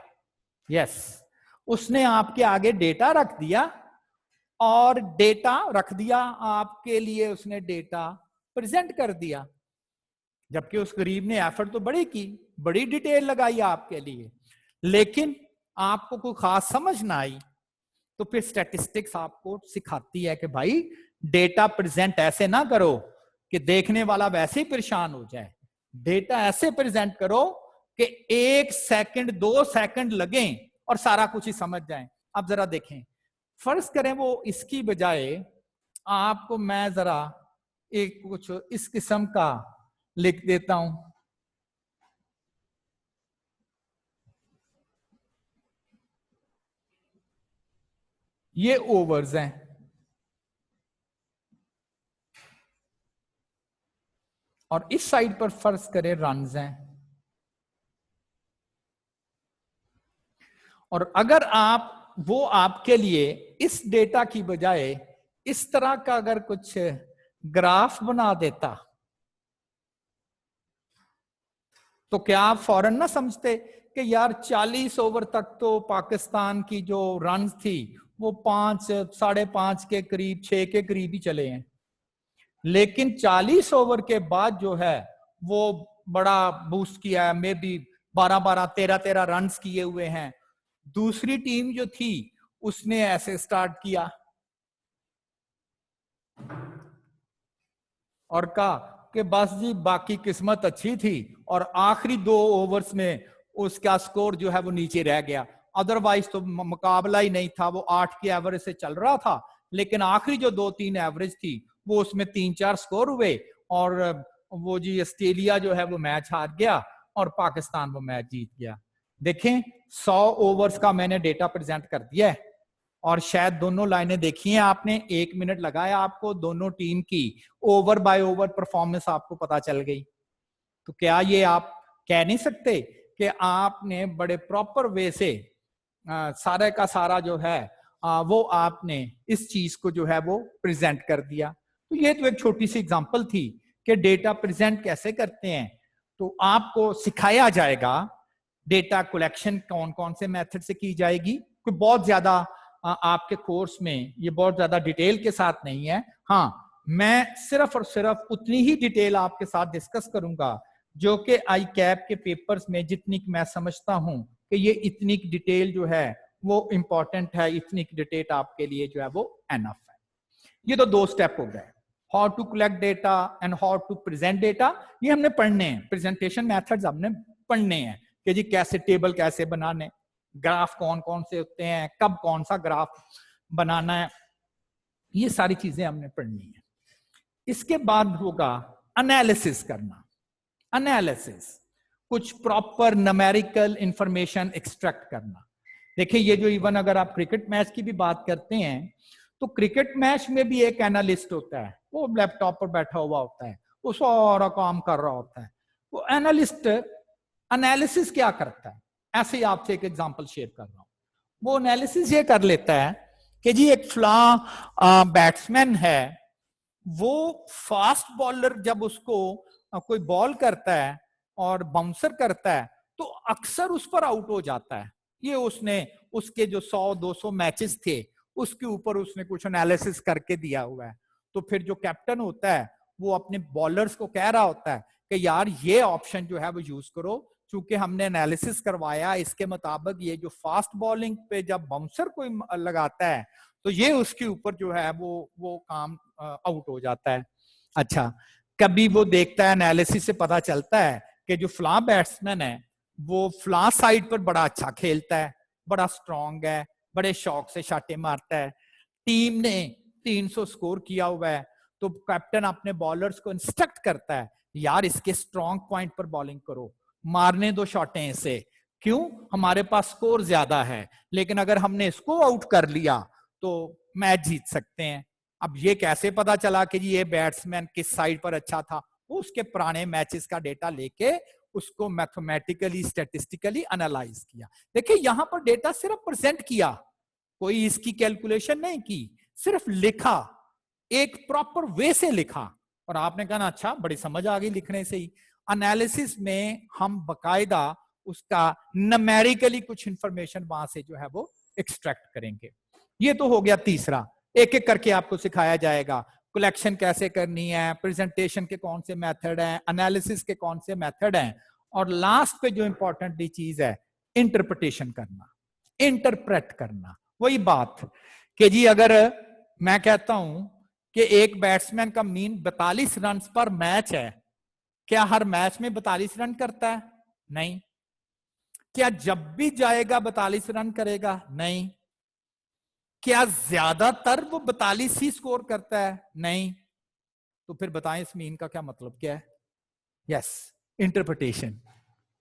यस, उसने आपके आगे डेटा रख दिया और डेटा रख दिया आपके लिए, उसने डेटा प्रेजेंट कर दिया। जबकि उस गरीब ने एफर्ट तो बड़ी की, बड़ी डिटेल लगाई आपके लिए, लेकिन आपको कोई खास समझ ना आई। तो फिर स्टैटिस्टिक्स आपको सिखाती है कि भाई डेटा प्रेजेंट ऐसे ना करो कि देखने वाला वैसे ही परेशान हो जाए। डेटा ऐसे प्रेजेंट करो कि 1 सेकंड 2 सेकंड लगे और सारा कुछ ही समझ जाए। अब जरा देखें, फर्ज करें वो इसकी बजाय आपको मैं जरा एक कुछ इस किस्म का लिख देता हूं। ये ओवर्स हैं, और इस साइड पर फर्ज करें रन्स हैं। और अगर वो आपके लिए इस डेटा की बजाय इस तरह का अगर कुछ ग्राफ बना देता, तो क्या आप फौरन ना समझते कि यार 40 ओवर तक तो पाकिस्तान की जो रन थी वो 5, 5.5 के करीब, 6 के करीब ही चले हैं, लेकिन 40 ओवर के बाद जो है वो बड़ा बूस्ट किया है, मे बी 12-12, 13-13 रन किए हुए हैं। दूसरी टीम जो थी उसने ऐसे स्टार्ट किया और कहा कि बस जी बाकी किस्मत अच्छी थी, और आखिरी 2 ओवर्स में उसका स्कोर जो है वो नीचे रह गया। अदरवाइज तो मुकाबला ही नहीं था, वो 8 की एवरेज से चल रहा था, लेकिन आखिरी जो 2-3 एवरेज थी वो उसमें 3-4 स्कोर हुए, और वो जी ऑस्ट्रेलिया जो है वो मैच हार गया और पाकिस्तान वो मैच जीत गया। देखें 100 ओवर्स का मैंने डेटा प्रेजेंट कर दिया है, और शायद दोनों लाइनें देखी हैं आपने, 1 मिनट लगाया आपको, दोनों टीम की ओवर बाय ओवर परफॉर्मेंस आपको पता चल गई। तो क्या ये आप कह नहीं सकते कि आपने बड़े प्रॉपर वे से सारे का सारा जो है वो आपने इस चीज को जो है वो प्रेजेंट कर दिया। तो ये तो एक छोटी सी एग्जांपल थी कि डेटा प्रेजेंट कैसे करते हैं। तो आपको सिखाया जाएगा डेटा कलेक्शन कौन कौन से मेथड से की जाएगी। कोई बहुत ज्यादा आपके कोर्स में ये बहुत ज्यादा डिटेल के साथ नहीं है। हाँ, मैं सिर्फ और सिर्फ उतनी ही डिटेल आपके साथ डिस्कस करूंगा जो कि आई कैप के पेपर्स में जितनी मैं समझता हूं कि ये इतनी डिटेल जो है वो इंपॉर्टेंट है, इतनी डिटेल आपके लिए जो है वो एनफ है। ये तो 2 स्टेप हो गए, how to collect data and how to present data. ये हमने पढ़ने हैं, प्रेजेंटेशन मेथड्स हमने पढ़ने हैं कि जी कैसे टेबल कैसे बनाने, ग्राफ कौन कौन से होते हैं, कब कौन सा ग्राफ बनाना है, ये सारी चीजें हमने पढ़नी है। इसके बाद होगा एनालिसिस करना। एनालिसिस कुछ प्रॉपर न्यूमेरिकल इंफॉर्मेशन एक्सट्रैक्ट करना। देखिए ये जो इवन अगर आप क्रिकेट मैच की भी बात करते हैं तो क्रिकेट मैच में भी एक एनालिस्ट होता है, वो लैपटॉप पर बैठा हुआ होता है, वो सारा काम कर रहा होता है। वो एनालिस्ट एनालिसिस क्या करता है, ऐसे ही आपसे एक एग्जांपल शेयर कर रहा हूं। वो एनालिसिस ये कर लेता है कि जी एक फला बैट्समैन है, वो फास्ट बॉलर जब उसको कोई बॉल करता है और बाउंसर करता है तो अक्सर उस पर आउट हो जाता है। ये उसने उसके जो 100-200 मैचेस थे उसके ऊपर उसने कुछ एनालिसिस करके दिया हुआ है। तो फिर जो कैप्टन होता है वो अपने बॉलर्स को कह रहा होता है कि यार ये ऑप्शन जो है वो यूज करो, क्योंकि हमने एनालिसिस करवाया, इसके मुताबिक ये जो फास्ट बॉलिंग पे जब बाउंसर कोई लगाता है तो ये उसके ऊपर जो है वो काम आउट हो जाता है। अच्छा, कभी वो देखता है, एनालिसिस से पता चलता है कि जो फला बैट्समैन है वो फला साइड पर बड़ा अच्छा खेलता है, बड़ा स्ट्रांग है, बड़े शौक से शाटे मारता है, टीम ने 300 स्कोर किया हुआ है, तो कैप्टन अपने बॉलर्स को इंस्ट्रक्ट करता है यार इसके स्ट्रांग पॉइंट पर बॉलिंग करो, मारने दो शॉटें इसे, क्यों, हमारे पास स्कोर ज्यादा है, लेकिन अगर हमने इसको आउट कर लिया तो मैच जीत सकते हैं। अब ये कैसे पता चला कि ये बैट्समैन किस साइड पर अच्छा था? वो उसके पुराने मैचेस का डेटा लेके उसको मैथमेटिकली स्टैटिस्टिकली एनालाइज किया। देखिए यहां पर डेटा सिर्फ प्रेजेंट किया, कोई इसकी कैलकुलेशन नहीं की, सिर्फ लिखा, एक प्रॉपर वे से लिखा, और आपने कहा अच्छा बड़ी समझ आ गई लिखने से ही। एनालिसिस में हम बकायदा उसका न्यूमेरिकली कुछ इंफॉर्मेशन वहां से जो है वो एक्सट्रैक्ट करेंगे। ये तो हो गया तीसरा, एक एक करके आपको सिखाया जाएगा कलेक्शन कैसे करनी है, प्रेजेंटेशन के कौन से मेथड हैं, एनालिसिस के कौन से मेथड हैं, और लास्ट पे जो इंपॉर्टेंट चीज है इंटरप्रिटेशन करना, इंटरप्रेट करना। वही बात कि जी अगर मैं कहता हूं कि एक बैट्समैन का मीन 42 रन पर मैच है, क्या हर मैच में 42 रन करता है? नहीं। क्या जब भी जाएगा 42 रन करेगा? नहीं। क्या ज्यादातर वो 42 ही स्कोर करता है? नहीं। तो फिर बताएं इस मीन का क्या मतलब क्या है? Yes, interpretation.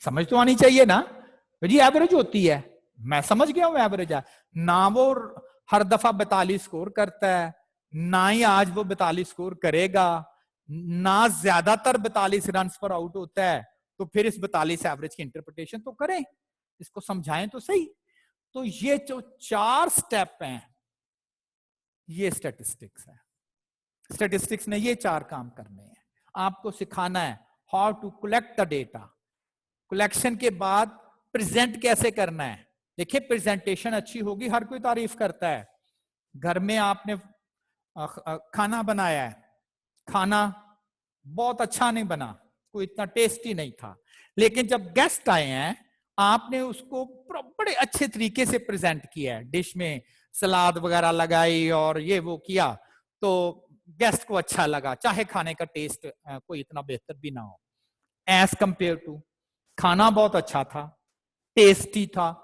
समझ तो आनी चाहिए ना जी, एवरेज होती है, मैं समझ गया हूं एवरेज है ना, वो हर दफा 42 स्कोर करता है, ना ही आज वो 42 स्कोर करेगा, ना ज्यादातर 42 रन पर आउट होता है, तो फिर इस 42 एवरेज की इंटरप्रिटेशन तो करें, इसको समझाएं तो सही। तो ये जो 4 स्टेप हैं, ये स्टैटिस्टिक्स है। स्टैटिस्टिक्स ने ये 4 काम करने हैं। आपको सिखाना है how to collect the data, collection के बाद प्रेजेंट कैसे करना है। देखिए प्रेजेंटेशन अच्छी होगी, हर कोई तारीफ करता है। घर में आपने खाना बनाया है, खाना बहुत अच्छा नहीं बना, कोई इतना टेस्टी नहीं था, लेकिन जब गेस्ट आए हैं आपने उसको बड़े अच्छे तरीके से प्रेजेंट किया है, डिश में सलाद वगैरह लगाई और ये वो किया, तो गेस्ट को अच्छा लगा, चाहे खाने का टेस्ट कोई इतना बेहतर भी ना हो। एज कंपेयर टू खाना बहुत अच्छा था, टेस्टी था,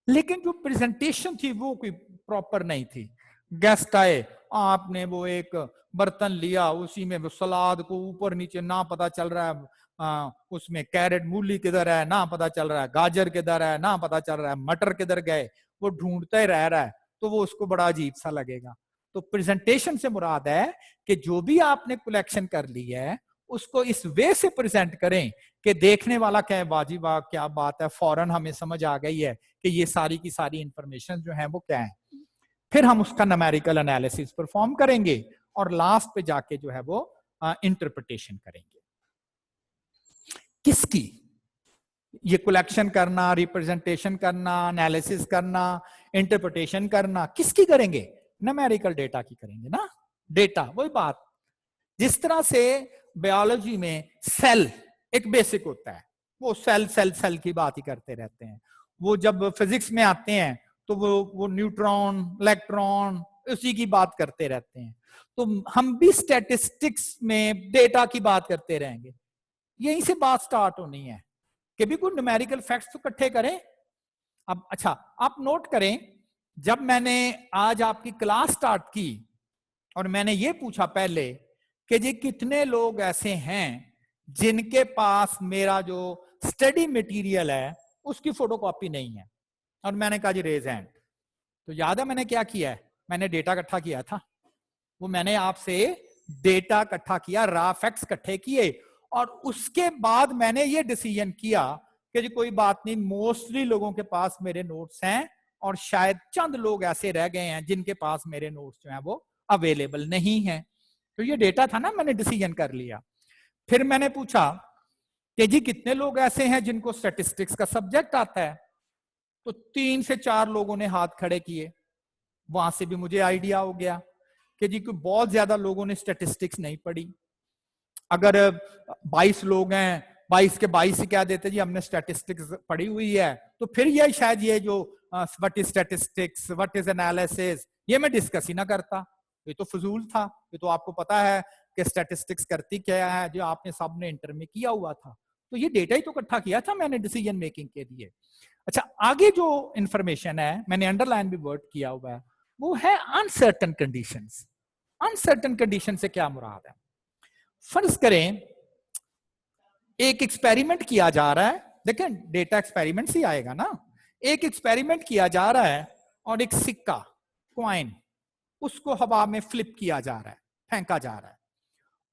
लेकिन जो प्रेजेंटेशन थी वो कोई प्रॉपर नहीं थी। गेस्ट आए, आपने वो एक बर्तन लिया, उसी में वो सलाद को ऊपर नीचे ना पता चल रहा है, उसमें कैरेट मूली किधर है ना पता चल रहा है, गाजर किधर है ना पता चल रहा है, मटर किधर गए, वो ढूंढता ही रह रहा है, तो वो उसको बड़ा अजीब सा लगेगा। तो प्रेजेंटेशन से मुराद है कि जो भी आपने कलेक्शन कर ली है उसको इस वे से प्रेजेंट करें कि देखने वाला क्या वाजिब क्या बात है, फौरन हमें समझ आ गई है कि ये सारी की सारी इंफॉर्मेशन जो है वो क्या है। फिर हम उसका न्यूमेरिकल एनालिसिस परफॉर्म करेंगे और लास्ट पे जाके जो है वो इंटरप्रिटेशन करेंगे। किसकी? ये कलेक्शन करना, रिप्रेजेंटेशन करना, एनालिसिस करना, इंटरप्रिटेशन करना, किसकी करेंगे? न्यूमेरिकल डेटा की करेंगे ना। डेटा वही बात, जिस तरह से बायोलॉजी में सेल एक बेसिक होता है, वो सेल सेल सेल की बात ही करते रहते हैं। वो जब फिजिक्स में आते हैं तो वो न्यूट्रॉन, इलेक्ट्रॉन, उसी की बात करते रहते हैं। तो हम भी स्टैटिस्टिक्स में डेटा की बात करते रहेंगे। यहीं से बात स्टार्ट होनी है कि भी कोई न्यूमेरिकल फैक्ट्स तो इकट्ठे करें। अब अच्छा, आप नोट करें, जब मैंने आज आपकी क्लास स्टार्ट की और मैंने ये पूछा पहले कि जी कितने लोग ऐसे हैं जिनके पास मेरा जो स्टडी मटेरियल है उसकी फोटोकॉपी नहीं है, और मैंने कहा जी रेज हैंड। तो याद है मैंने क्या किया है? मैंने डेटा इकट्ठा किया था, वो मैंने आपसे डेटा इकट्ठा किया, रॉ फैक्ट्स इकट्ठे किए, और उसके बाद मैंने ये डिसीजन किया कि जी कोई बात नहीं, मोस्टली लोगों के पास मेरे नोट्स हैं और शायद चंद लोग ऐसे रह गए हैं जिनके पास मेरे नोट्स जो हैं वो अवेलेबल नहीं है। तो ये डेटा था ना, मैंने डिसीजन कर लिया। फिर मैंने पूछा कि जी कितने लोग ऐसे हैं जिनको स्टैटिस्टिक्स का सब्जेक्ट आता है, तो 3 से 4 लोगों ने हाथ खड़े किए। वहां से भी मुझे आइडिया हो गया कि जी कोई बहुत ज्यादा लोगों ने स्टैटिस्टिक्स नहीं पढ़ी। अगर 22 लोग हैं, 22 के 22 ही कह देते जी हमने स्टैटिस्टिक्स पढ़ी हुई है, तो फिर ये शायद ये जो what is statistics, what is analysis, ये मैं डिस्कस ही ना करता। ये तो फजूल था, ये तो आपको पता है कि स्टैटिस्टिक्स करती क्या है, जो आपने सबने इंटर में किया हुआ था। तो ये डेटा ही तो इकट्ठा किया था मैंने डिसीजन मेकिंग के लिए। अच्छा, आगे जो इंफॉर्मेशन है मैंने अंडरलाइन भी वर्ड किया हुआ है, वो है अनसर्टन कंडीशंस। अनसर्टन कंडीशन से क्या मुराद है? फर्ज करें एक एक्सपेरिमेंट किया जा रहा है, देखें डेटा एक्सपेरिमेंट से आएगा ना। एक एक्सपेरिमेंट किया जा रहा है और एक सिक्का, कॉइन, उसको हवा में फ्लिप किया जा रहा है, फेंका जा रहा है,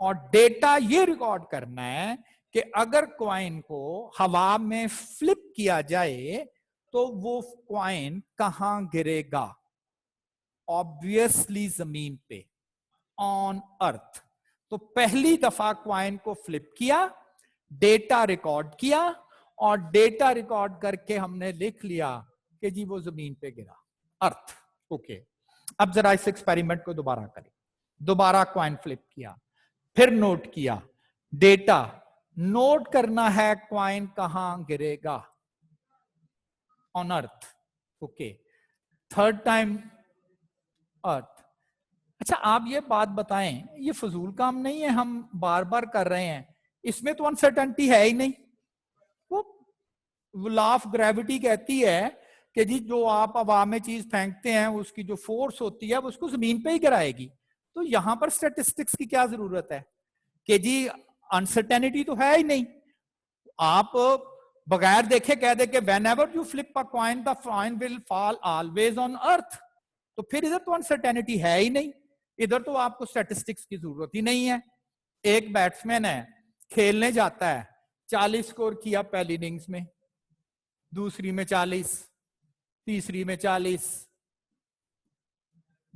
और डेटा ये रिकॉर्ड करना है कि अगर कॉइन को हवा में फ्लिप किया जाए तो वो कॉइन कहां गिरेगा? ऑब्वियसली जमीन पे, ऑन अर्थ। तो पहली दफा कॉइन को फ्लिप किया, डेटा रिकॉर्ड किया, और डेटा रिकॉर्ड करके हमने लिख लिया कि जी वो जमीन पे गिरा, अर्थ। ओके, अब जरा इस एक्सपेरिमेंट को दोबारा करें। दोबारा कॉइन फ्लिप किया, फिर नोट किया, डेटा नोट करना है कॉइन कहां गिरेगा, on earth. Okay, third time earth. अच्छा, आप ये बात बताएं, ये फजूल काम नहीं है, हम बार बार कर रहे हैं, इसमें तो अनसर्टेनिटी है ही नहीं। वो लॉ ऑफ ग्रेविटी कहती है कि जी जो आप हवा में चीज फेंकते हैं उसकी जो फोर्स होती है वो उसको जमीन पे ही गिराएगी। तो यहां पर स्टैटिस्टिक्स की क्या जरूरत है कि जी अनसर्टेनिटी तो है ही नहीं। आप बगैर देखे कह दे कि whenever you flip a coin the coin will fall always on earth. तो फिर इधर तो अनसर्टेनिटी है ही नहीं, इधर तो आपको स्टैटिस्टिक्स की जरूरत ही नहीं है। एक बैट्समैन है, खेलने जाता है, 40 स्कोर किया पहली इनिंग्स में, दूसरी में 40, तीसरी में 40।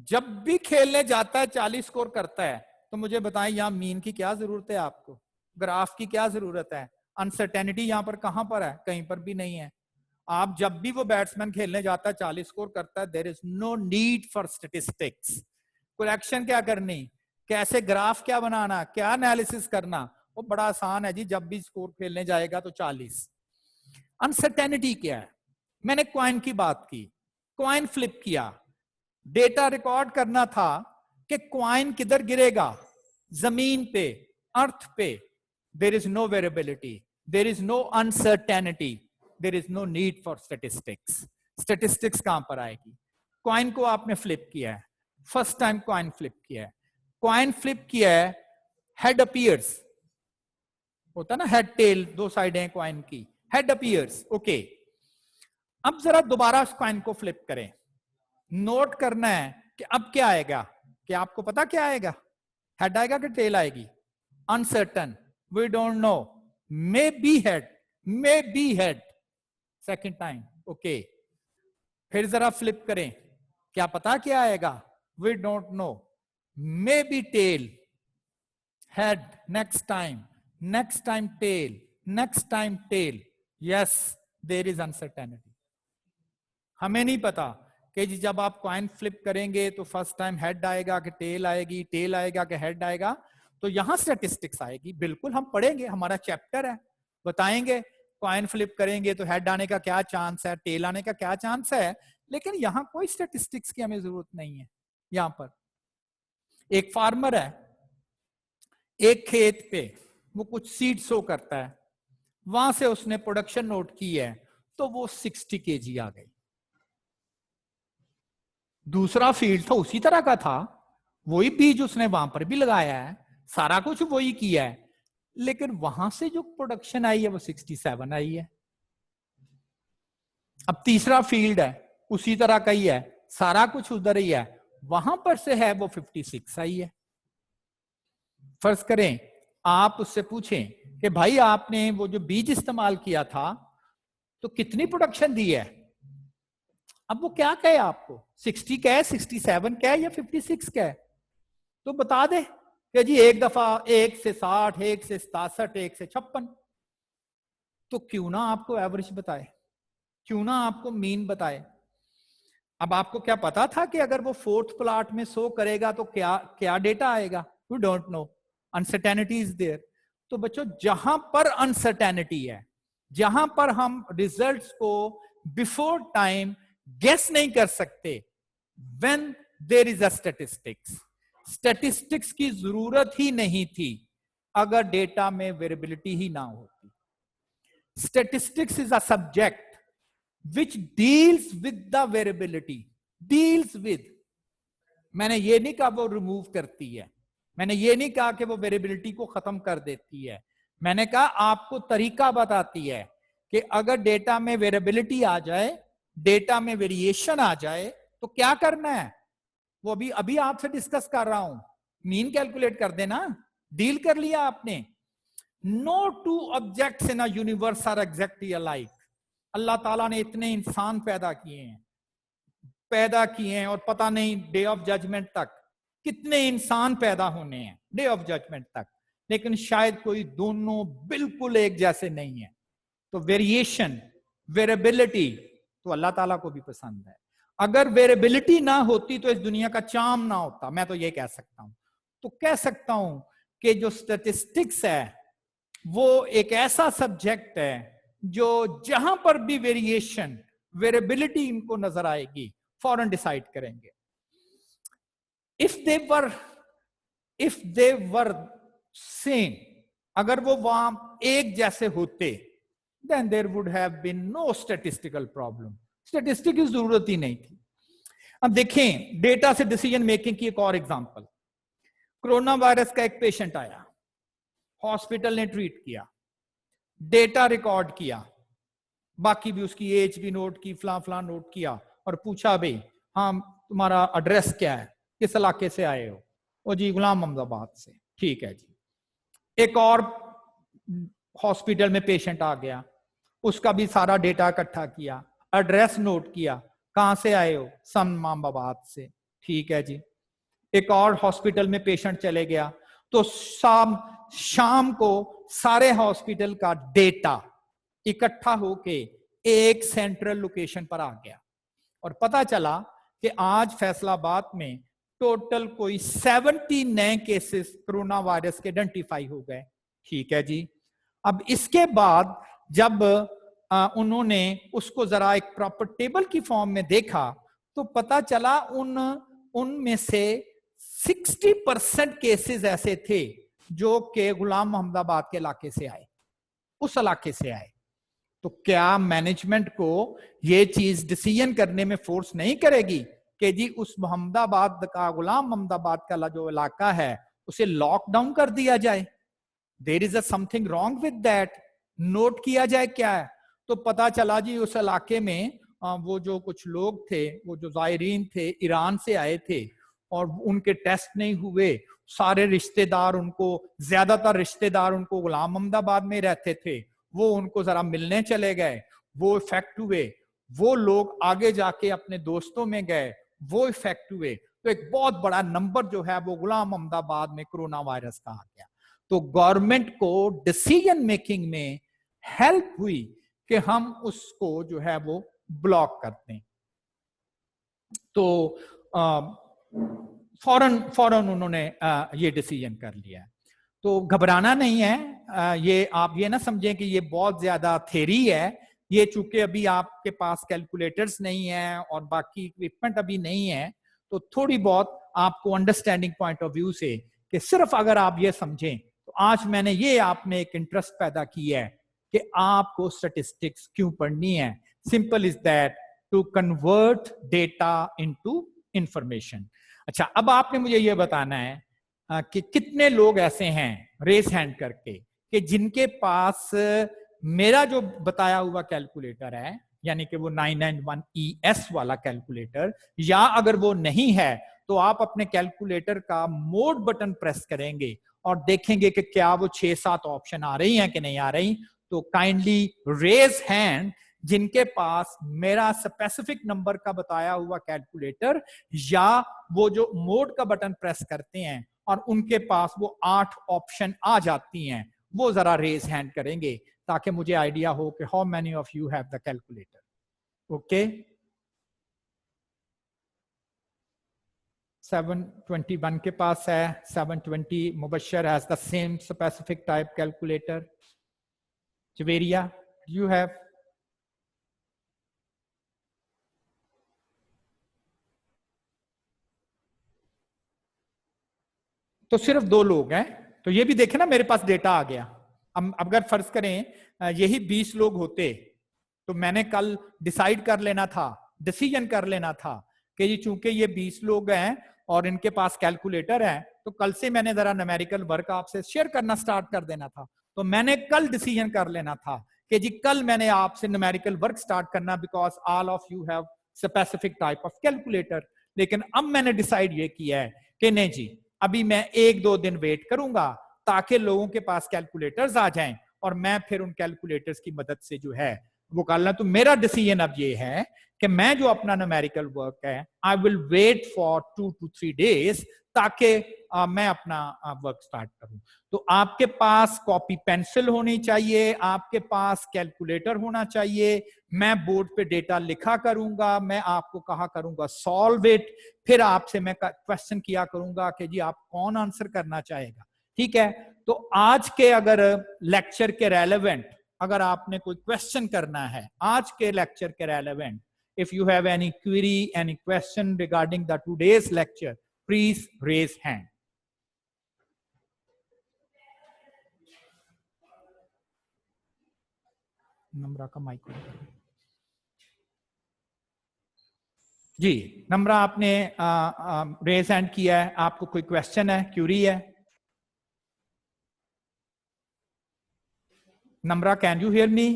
जब भी खेलने जाता है 40 स्कोर करता है, तो मुझे बताएं यहां मीन की क्या जरूरत है, आपको ग्राफ की क्या जरूरत है? अनसर्टेनिटी यहां पर कहां पर है? कहीं पर भी नहीं है। आप जब भी वो बैट्समैन खेलने जाता है 40 स्कोर करता है, there is no need for statistics. Correction क्या करनी, कैसे ग्राफ क्या बनाना, क्या एनालिसिस करना, वो बड़ा आसान है जी। जब भी स्कोर खेलने जाएगा तो 40। अनसर्टेनिटी क्या है? मैंने क्वाइन की बात की, क्वाइन फ्लिप किया, डेटा रिकॉर्ड करना था कि क्वाइन किधर गिरेगा, जमीन पे, अर्थ पे। There is no variability, there is no uncertainty, there is no need for statistics. Statistics कहां पर आएगी? क्वाइन को आपने फ्लिप किया है, फर्स्ट टाइम क्वाइन फ्लिप किया है, क्वाइन फ्लिप किया है, हेड अपीयर्स, होता ना हेड टेल, दो साइडें क्वाइन की, हेड अपीयर्स, ओके। अब जरा दोबारा उस क्वाइन को फ्लिप करें, नोट करना है कि अब क्या आएगा। क्या आपको पता क्या आएगा? हेड आएगा कि टेल आएगी? Uncertain, we don't know, maybe head, maybe head, second time, okay. फिर जरा फ्लिप करें, क्या पता क्या आएगा? We don't know, maybe tail, head, next time tail, next time tail, yes there is uncertainty. हमें नहीं पता कि जी जब आप कॉइन फ्लिप करेंगे तो फर्स्ट टाइम हेड आएगा कि टेल आएगी, टेल आएगा कि हेड आएगा, तो यहां स्टैटिस्टिक्स आएगी। बिल्कुल हम पढ़ेंगे, हमारा चैप्टर है, बताएंगे कॉइन फ्लिप करेंगे तो हेड आने का क्या चांस है, टेल आने का क्या चांस है, लेकिन यहां कोई स्टैटिस्टिक्स की हमें जरूरत नहीं है। यहां पर एक फार्मर है, एक खेत पे वो कुछ सीड सो करता है, वहां से उसने प्रोडक्शन नोट की है, तो वो 60 kg आ गई। दूसरा फील्ड था उसी तरह का था, वही बीज उसने वहां पर भी लगाया है, सारा कुछ वही किया है, लेकिन वहां से जो प्रोडक्शन आई है वो 67 आई है। अब तीसरा फील्ड है, उसी तरह का ही है, सारा कुछ उधर ही है, वहां पर से है वो 56 आई है। फर्ज करें आप उससे पूछें कि भाई आपने वो जो बीज इस्तेमाल किया था तो कितनी प्रोडक्शन दी है, अब वो क्या कहे आपको, 60 का है, 67 का है या 56 का है, तो बता दे कि जी एक दफा 1 से 60, 1 से 67, 1 से 56। तो क्यों ना आपको एवरेज बताए, क्यों ना आपको मीन बताए। अब आपको क्या पता था कि अगर वो फोर्थ प्लॉट में शो करेगा तो क्या क्या डेटा आएगा? We don't know, uncertainty is there. तो बच्चों जहां पर अनसर्टेनिटी है, जहां पर हम रिजल्ट्स को बिफोर टाइम गेस नहीं कर सकते, when there is a statistics, statistics की जरूरत ही नहीं थी अगर डेटा में वेरिएबिलिटी ही ना होती। Statistics is a subject which deals with the variability, deals with, मैंने ये नहीं कहा वो रिमूव करती है, मैंने ये नहीं कहा कि वो वेरिएबिलिटी को खत्म कर देती है, मैंने कहा आपको तरीका बताती है कि अगर डेटा में वेरिएबिलिटी आ जाए, डेटा में वेरिएशन आ जाए तो क्या करना है। वो अभी आपसे डिस्कस कर रहा हूं, मीन कैलकुलेट कर देना, डील कर लिया आपने। No two objects in a universe are exactly alike. अल्लाह ताला ने इतने इंसान पैदा किए हैं और पता नहीं डे ऑफ जजमेंट तक कितने इंसान पैदा होने हैं, डे ऑफ जजमेंट तक, लेकिन शायद कोई दोनों बिल्कुल एक जैसे नहीं है। तो वेरिएशन, वेरिएबिलिटी तो अल्लाह ताला को भी पसंद है। अगर वेरिएबिलिटी ना होती तो इस दुनिया का चार्म ना होता, मैं तो ये कह सकता हूं। तो कह सकता हूं कि जो स्टैटिस्टिक्स है वो एक ऐसा सब्जेक्ट है जो जहां पर भी वेरिएशन, वेरिएबिलिटी इनको नजर आएगी, फौरन डिसाइड करेंगे। इफ दे वर सेम, अगर वो वहां एक जैसे होते, then there would have been no statistical problem, statistic की जरूरत ही नहीं थी। अब देखें डेटा से डिसीजन मेकिंग की एक और एग्जांपल। कोरोना वायरस का एक पेशेंट आया, हॉस्पिटल ने ट्रीट किया, डेटा रिकॉर्ड किया, बाकी भी उसकी एज भी नोट की, फलां नोट किया और पूछा भाई हाँ तुम्हारा एड्रेस क्या है, किस इलाके से आए हो? ओ जी गुलाम अहमदाबाद से। ठीक है जी। एक और हॉस्पिटल में पेशेंट आ गया, उसका भी सारा डेटा इकट्ठा किया, एड्रेस नोट किया, कहां से आए हो? इस्लामाबाद से। ठीक है जी। एक और हॉस्पिटल में पेशेंट चले गया, तो शाम को सारे हॉस्पिटल का डेटा इकट्ठा होके एक सेंट्रल लोकेशन पर आ गया और पता चला कि आज फैसलाबाद में टोटल कोई 70 नए केसेस कोरोना वायरस के आइडेंटिफाई हो गए। ठीक है जी। अब इसके बाद जब उन्होंने उसको जरा एक प्रॉपर टेबल की फॉर्म में देखा तो पता चला उनमें से 60% केसेस ऐसे थे जो कि गुलाम अहमदाबाद के इलाके से आए, उस इलाके से आए। तो क्या मैनेजमेंट को ये चीज डिसीजन करने में फोर्स नहीं करेगी कि जी उस मोहम्मदाबाद का, गुलाम अहमदाबाद का जो इलाका है उसे लॉकडाउन कर दिया जाए? There is something wrong with that. Note किया जाए क्या है। तो पता चला जी उस इलाके में वो जो कुछ लोग थे, वो जो जायरीन थे ईरान से आए थे और उनके टेस्ट नहीं हुए, सारे रिश्तेदार उनको, ज्यादातर रिश्तेदार उनको गुलाम अहमदाबाद में रहते थे, वो उनको जरा मिलने चले गए, वो इफेक्ट हुए। वो लोग आगे जाके अपने दोस्तों में गए, वो इफेक्ट हुए। तो एक बहुत बड़ा नंबर जो है वो गुलाम अहमदाबाद में कोरोना वायरस का आ गया। तो गवर्नमेंट को डिसीजन मेकिंग में हेल्प हुई कि हम उसको जो है वो ब्लॉक कर दें। तो फौरन उन्होंने ये डिसीजन कर लिया। तो घबराना नहीं है। ये आप ये ना समझें कि ये बहुत ज्यादा थ्योरी है। ये चूंकि अभी आपके पास कैलकुलेटर्स नहीं है और बाकी इक्विपमेंट अभी नहीं है, तो थोड़ी बहुत आपको अंडरस्टैंडिंग पॉइंट ऑफ व्यू से कि सिर्फ अगर आप ये समझें, तो आज मैंने ये आप में एक इंटरेस्ट पैदा की है कि आपको स्टैटिस्टिक्स क्यों पढ़नी है। Simple is that, to convert data into information. अच्छा, अब आपने मुझे ये बताना है कि कितने लोग ऐसे हैं, रेस हैंड करके, कि जिनके पास मेरा जो बताया हुआ कैलकुलेटर है, यानी कि वो 991ES वाला कैलकुलेटर, या अगर वो नहीं है तो आप अपने कैलकुलेटर का मोड बटन प्रेस करेंगे और देखेंगे कि क्या वो 6-7 ऑप्शन आ रही हैं कि नहीं आ रही। तो काइंडली रेज हैंड जिनके पास मेरा स्पेसिफिक नंबर का बताया हुआ कैलकुलेटर या वो जो मोड का बटन प्रेस करते हैं और उनके पास वो 8 ऑप्शन आ जाती हैं, वो जरा रेज हैंड करेंगे ताकि मुझे आइडिया हो कि how many of you have the calculator. Okay, 721 के पास है, 720 Mubashir has the same specific type calculator. Javeria, you have? तो सिर्फ 2 लोग हैं। तो ये भी देखे ना, मेरे पास डेटा आ गया। अब अगर फर्ज करें यही 20 लोग होते तो मैंने कल डिसाइड कर लेना था, डिसीजन कर लेना था कि ये चूंकि ये 20 लोग हैं और इनके पास कैलकुलेटर है, तो कल से मैंने जरा न्यूमेरिकल वर्क आपसे शेयर करना स्टार्ट कर देना था। तो मैंने कल डिसीजन कर लेना था कि जी कल मैंने आपसे न्यूमेरिकल वर्क स्टार्ट करना, because all of you have specific type of calculator. लेकिन अब मैंने डिसाइड ये किया है कि नहीं जी, अभी मैं 1-2 दिन वेट करूंगा ताकि लोगों के पास कैलकुलेटर्स आ जाएं और मैं फिर उन कैलकुलेटर्स की मदद से जो है वो कर लें। तो मेरा डिसीजन अब ये है कि मैं जो अपना न्यूमेरिकल वर्क है, I will wait for 2 to 3 days ताकि मैं अपना वर्क स्टार्ट करूं। तो आपके पास कॉपी पेंसिल होनी चाहिए, आपके पास कैलकुलेटर होना चाहिए। मैं बोर्ड पे डेटा लिखा करूंगा, मैं आपको कहा करूंगा सॉल्व इट, फिर आपसे मैं क्वेश्चन किया करूंगा कि जी आप कौन आंसर करना चाहेगा। ठीक है, तो आज के अगर लेक्चर के रेलेवेंट अगर आपने कोई क्वेश्चन करना है, आज के लेक्चर के relevant, if you have any query, any question regarding the today's lecture, please raise hand. Namra का माइक जी, नम्रा आपने रेज हैंड किया है, आपको कोई क्वेश्चन है, क्यूरी है? Namra, can you hear me?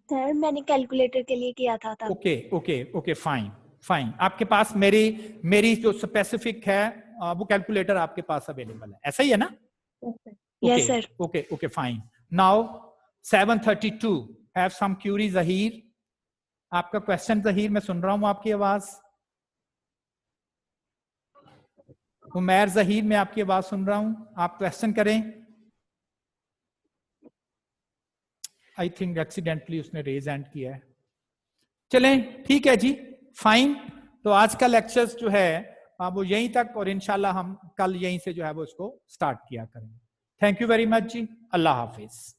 Sir मैंने कैलकुलेटर के लिए किया था तब। Okay, fine. फाइन, आपके पास मेरी जो स्पेसिफिक है वो कैलकुलेटर आपके पास अवेलेबल है, ऐसा ही है ना? Yes, sir. Okay, fine. Now 7:32. Have some query Zahir. आपका क्वेश्चन जहीर, मैं सुन रहा हूं आपकी आवाज। उमैर जहीर, मैं आपकी आवाज सुन रहा हूं, आप क्वेश्चन करें। आई थिंक एक्सीडेंटली उसने रेज हैंड किया है। चलें, ठीक है जी, फाइन। तो आज का लेक्चर्स जो है वो यहीं तक, और इंशाल्लाह हम कल यहीं से जो है वो इसको स्टार्ट किया करेंगे। थैंक यू वेरी मच जी, अल्लाह हाफिज।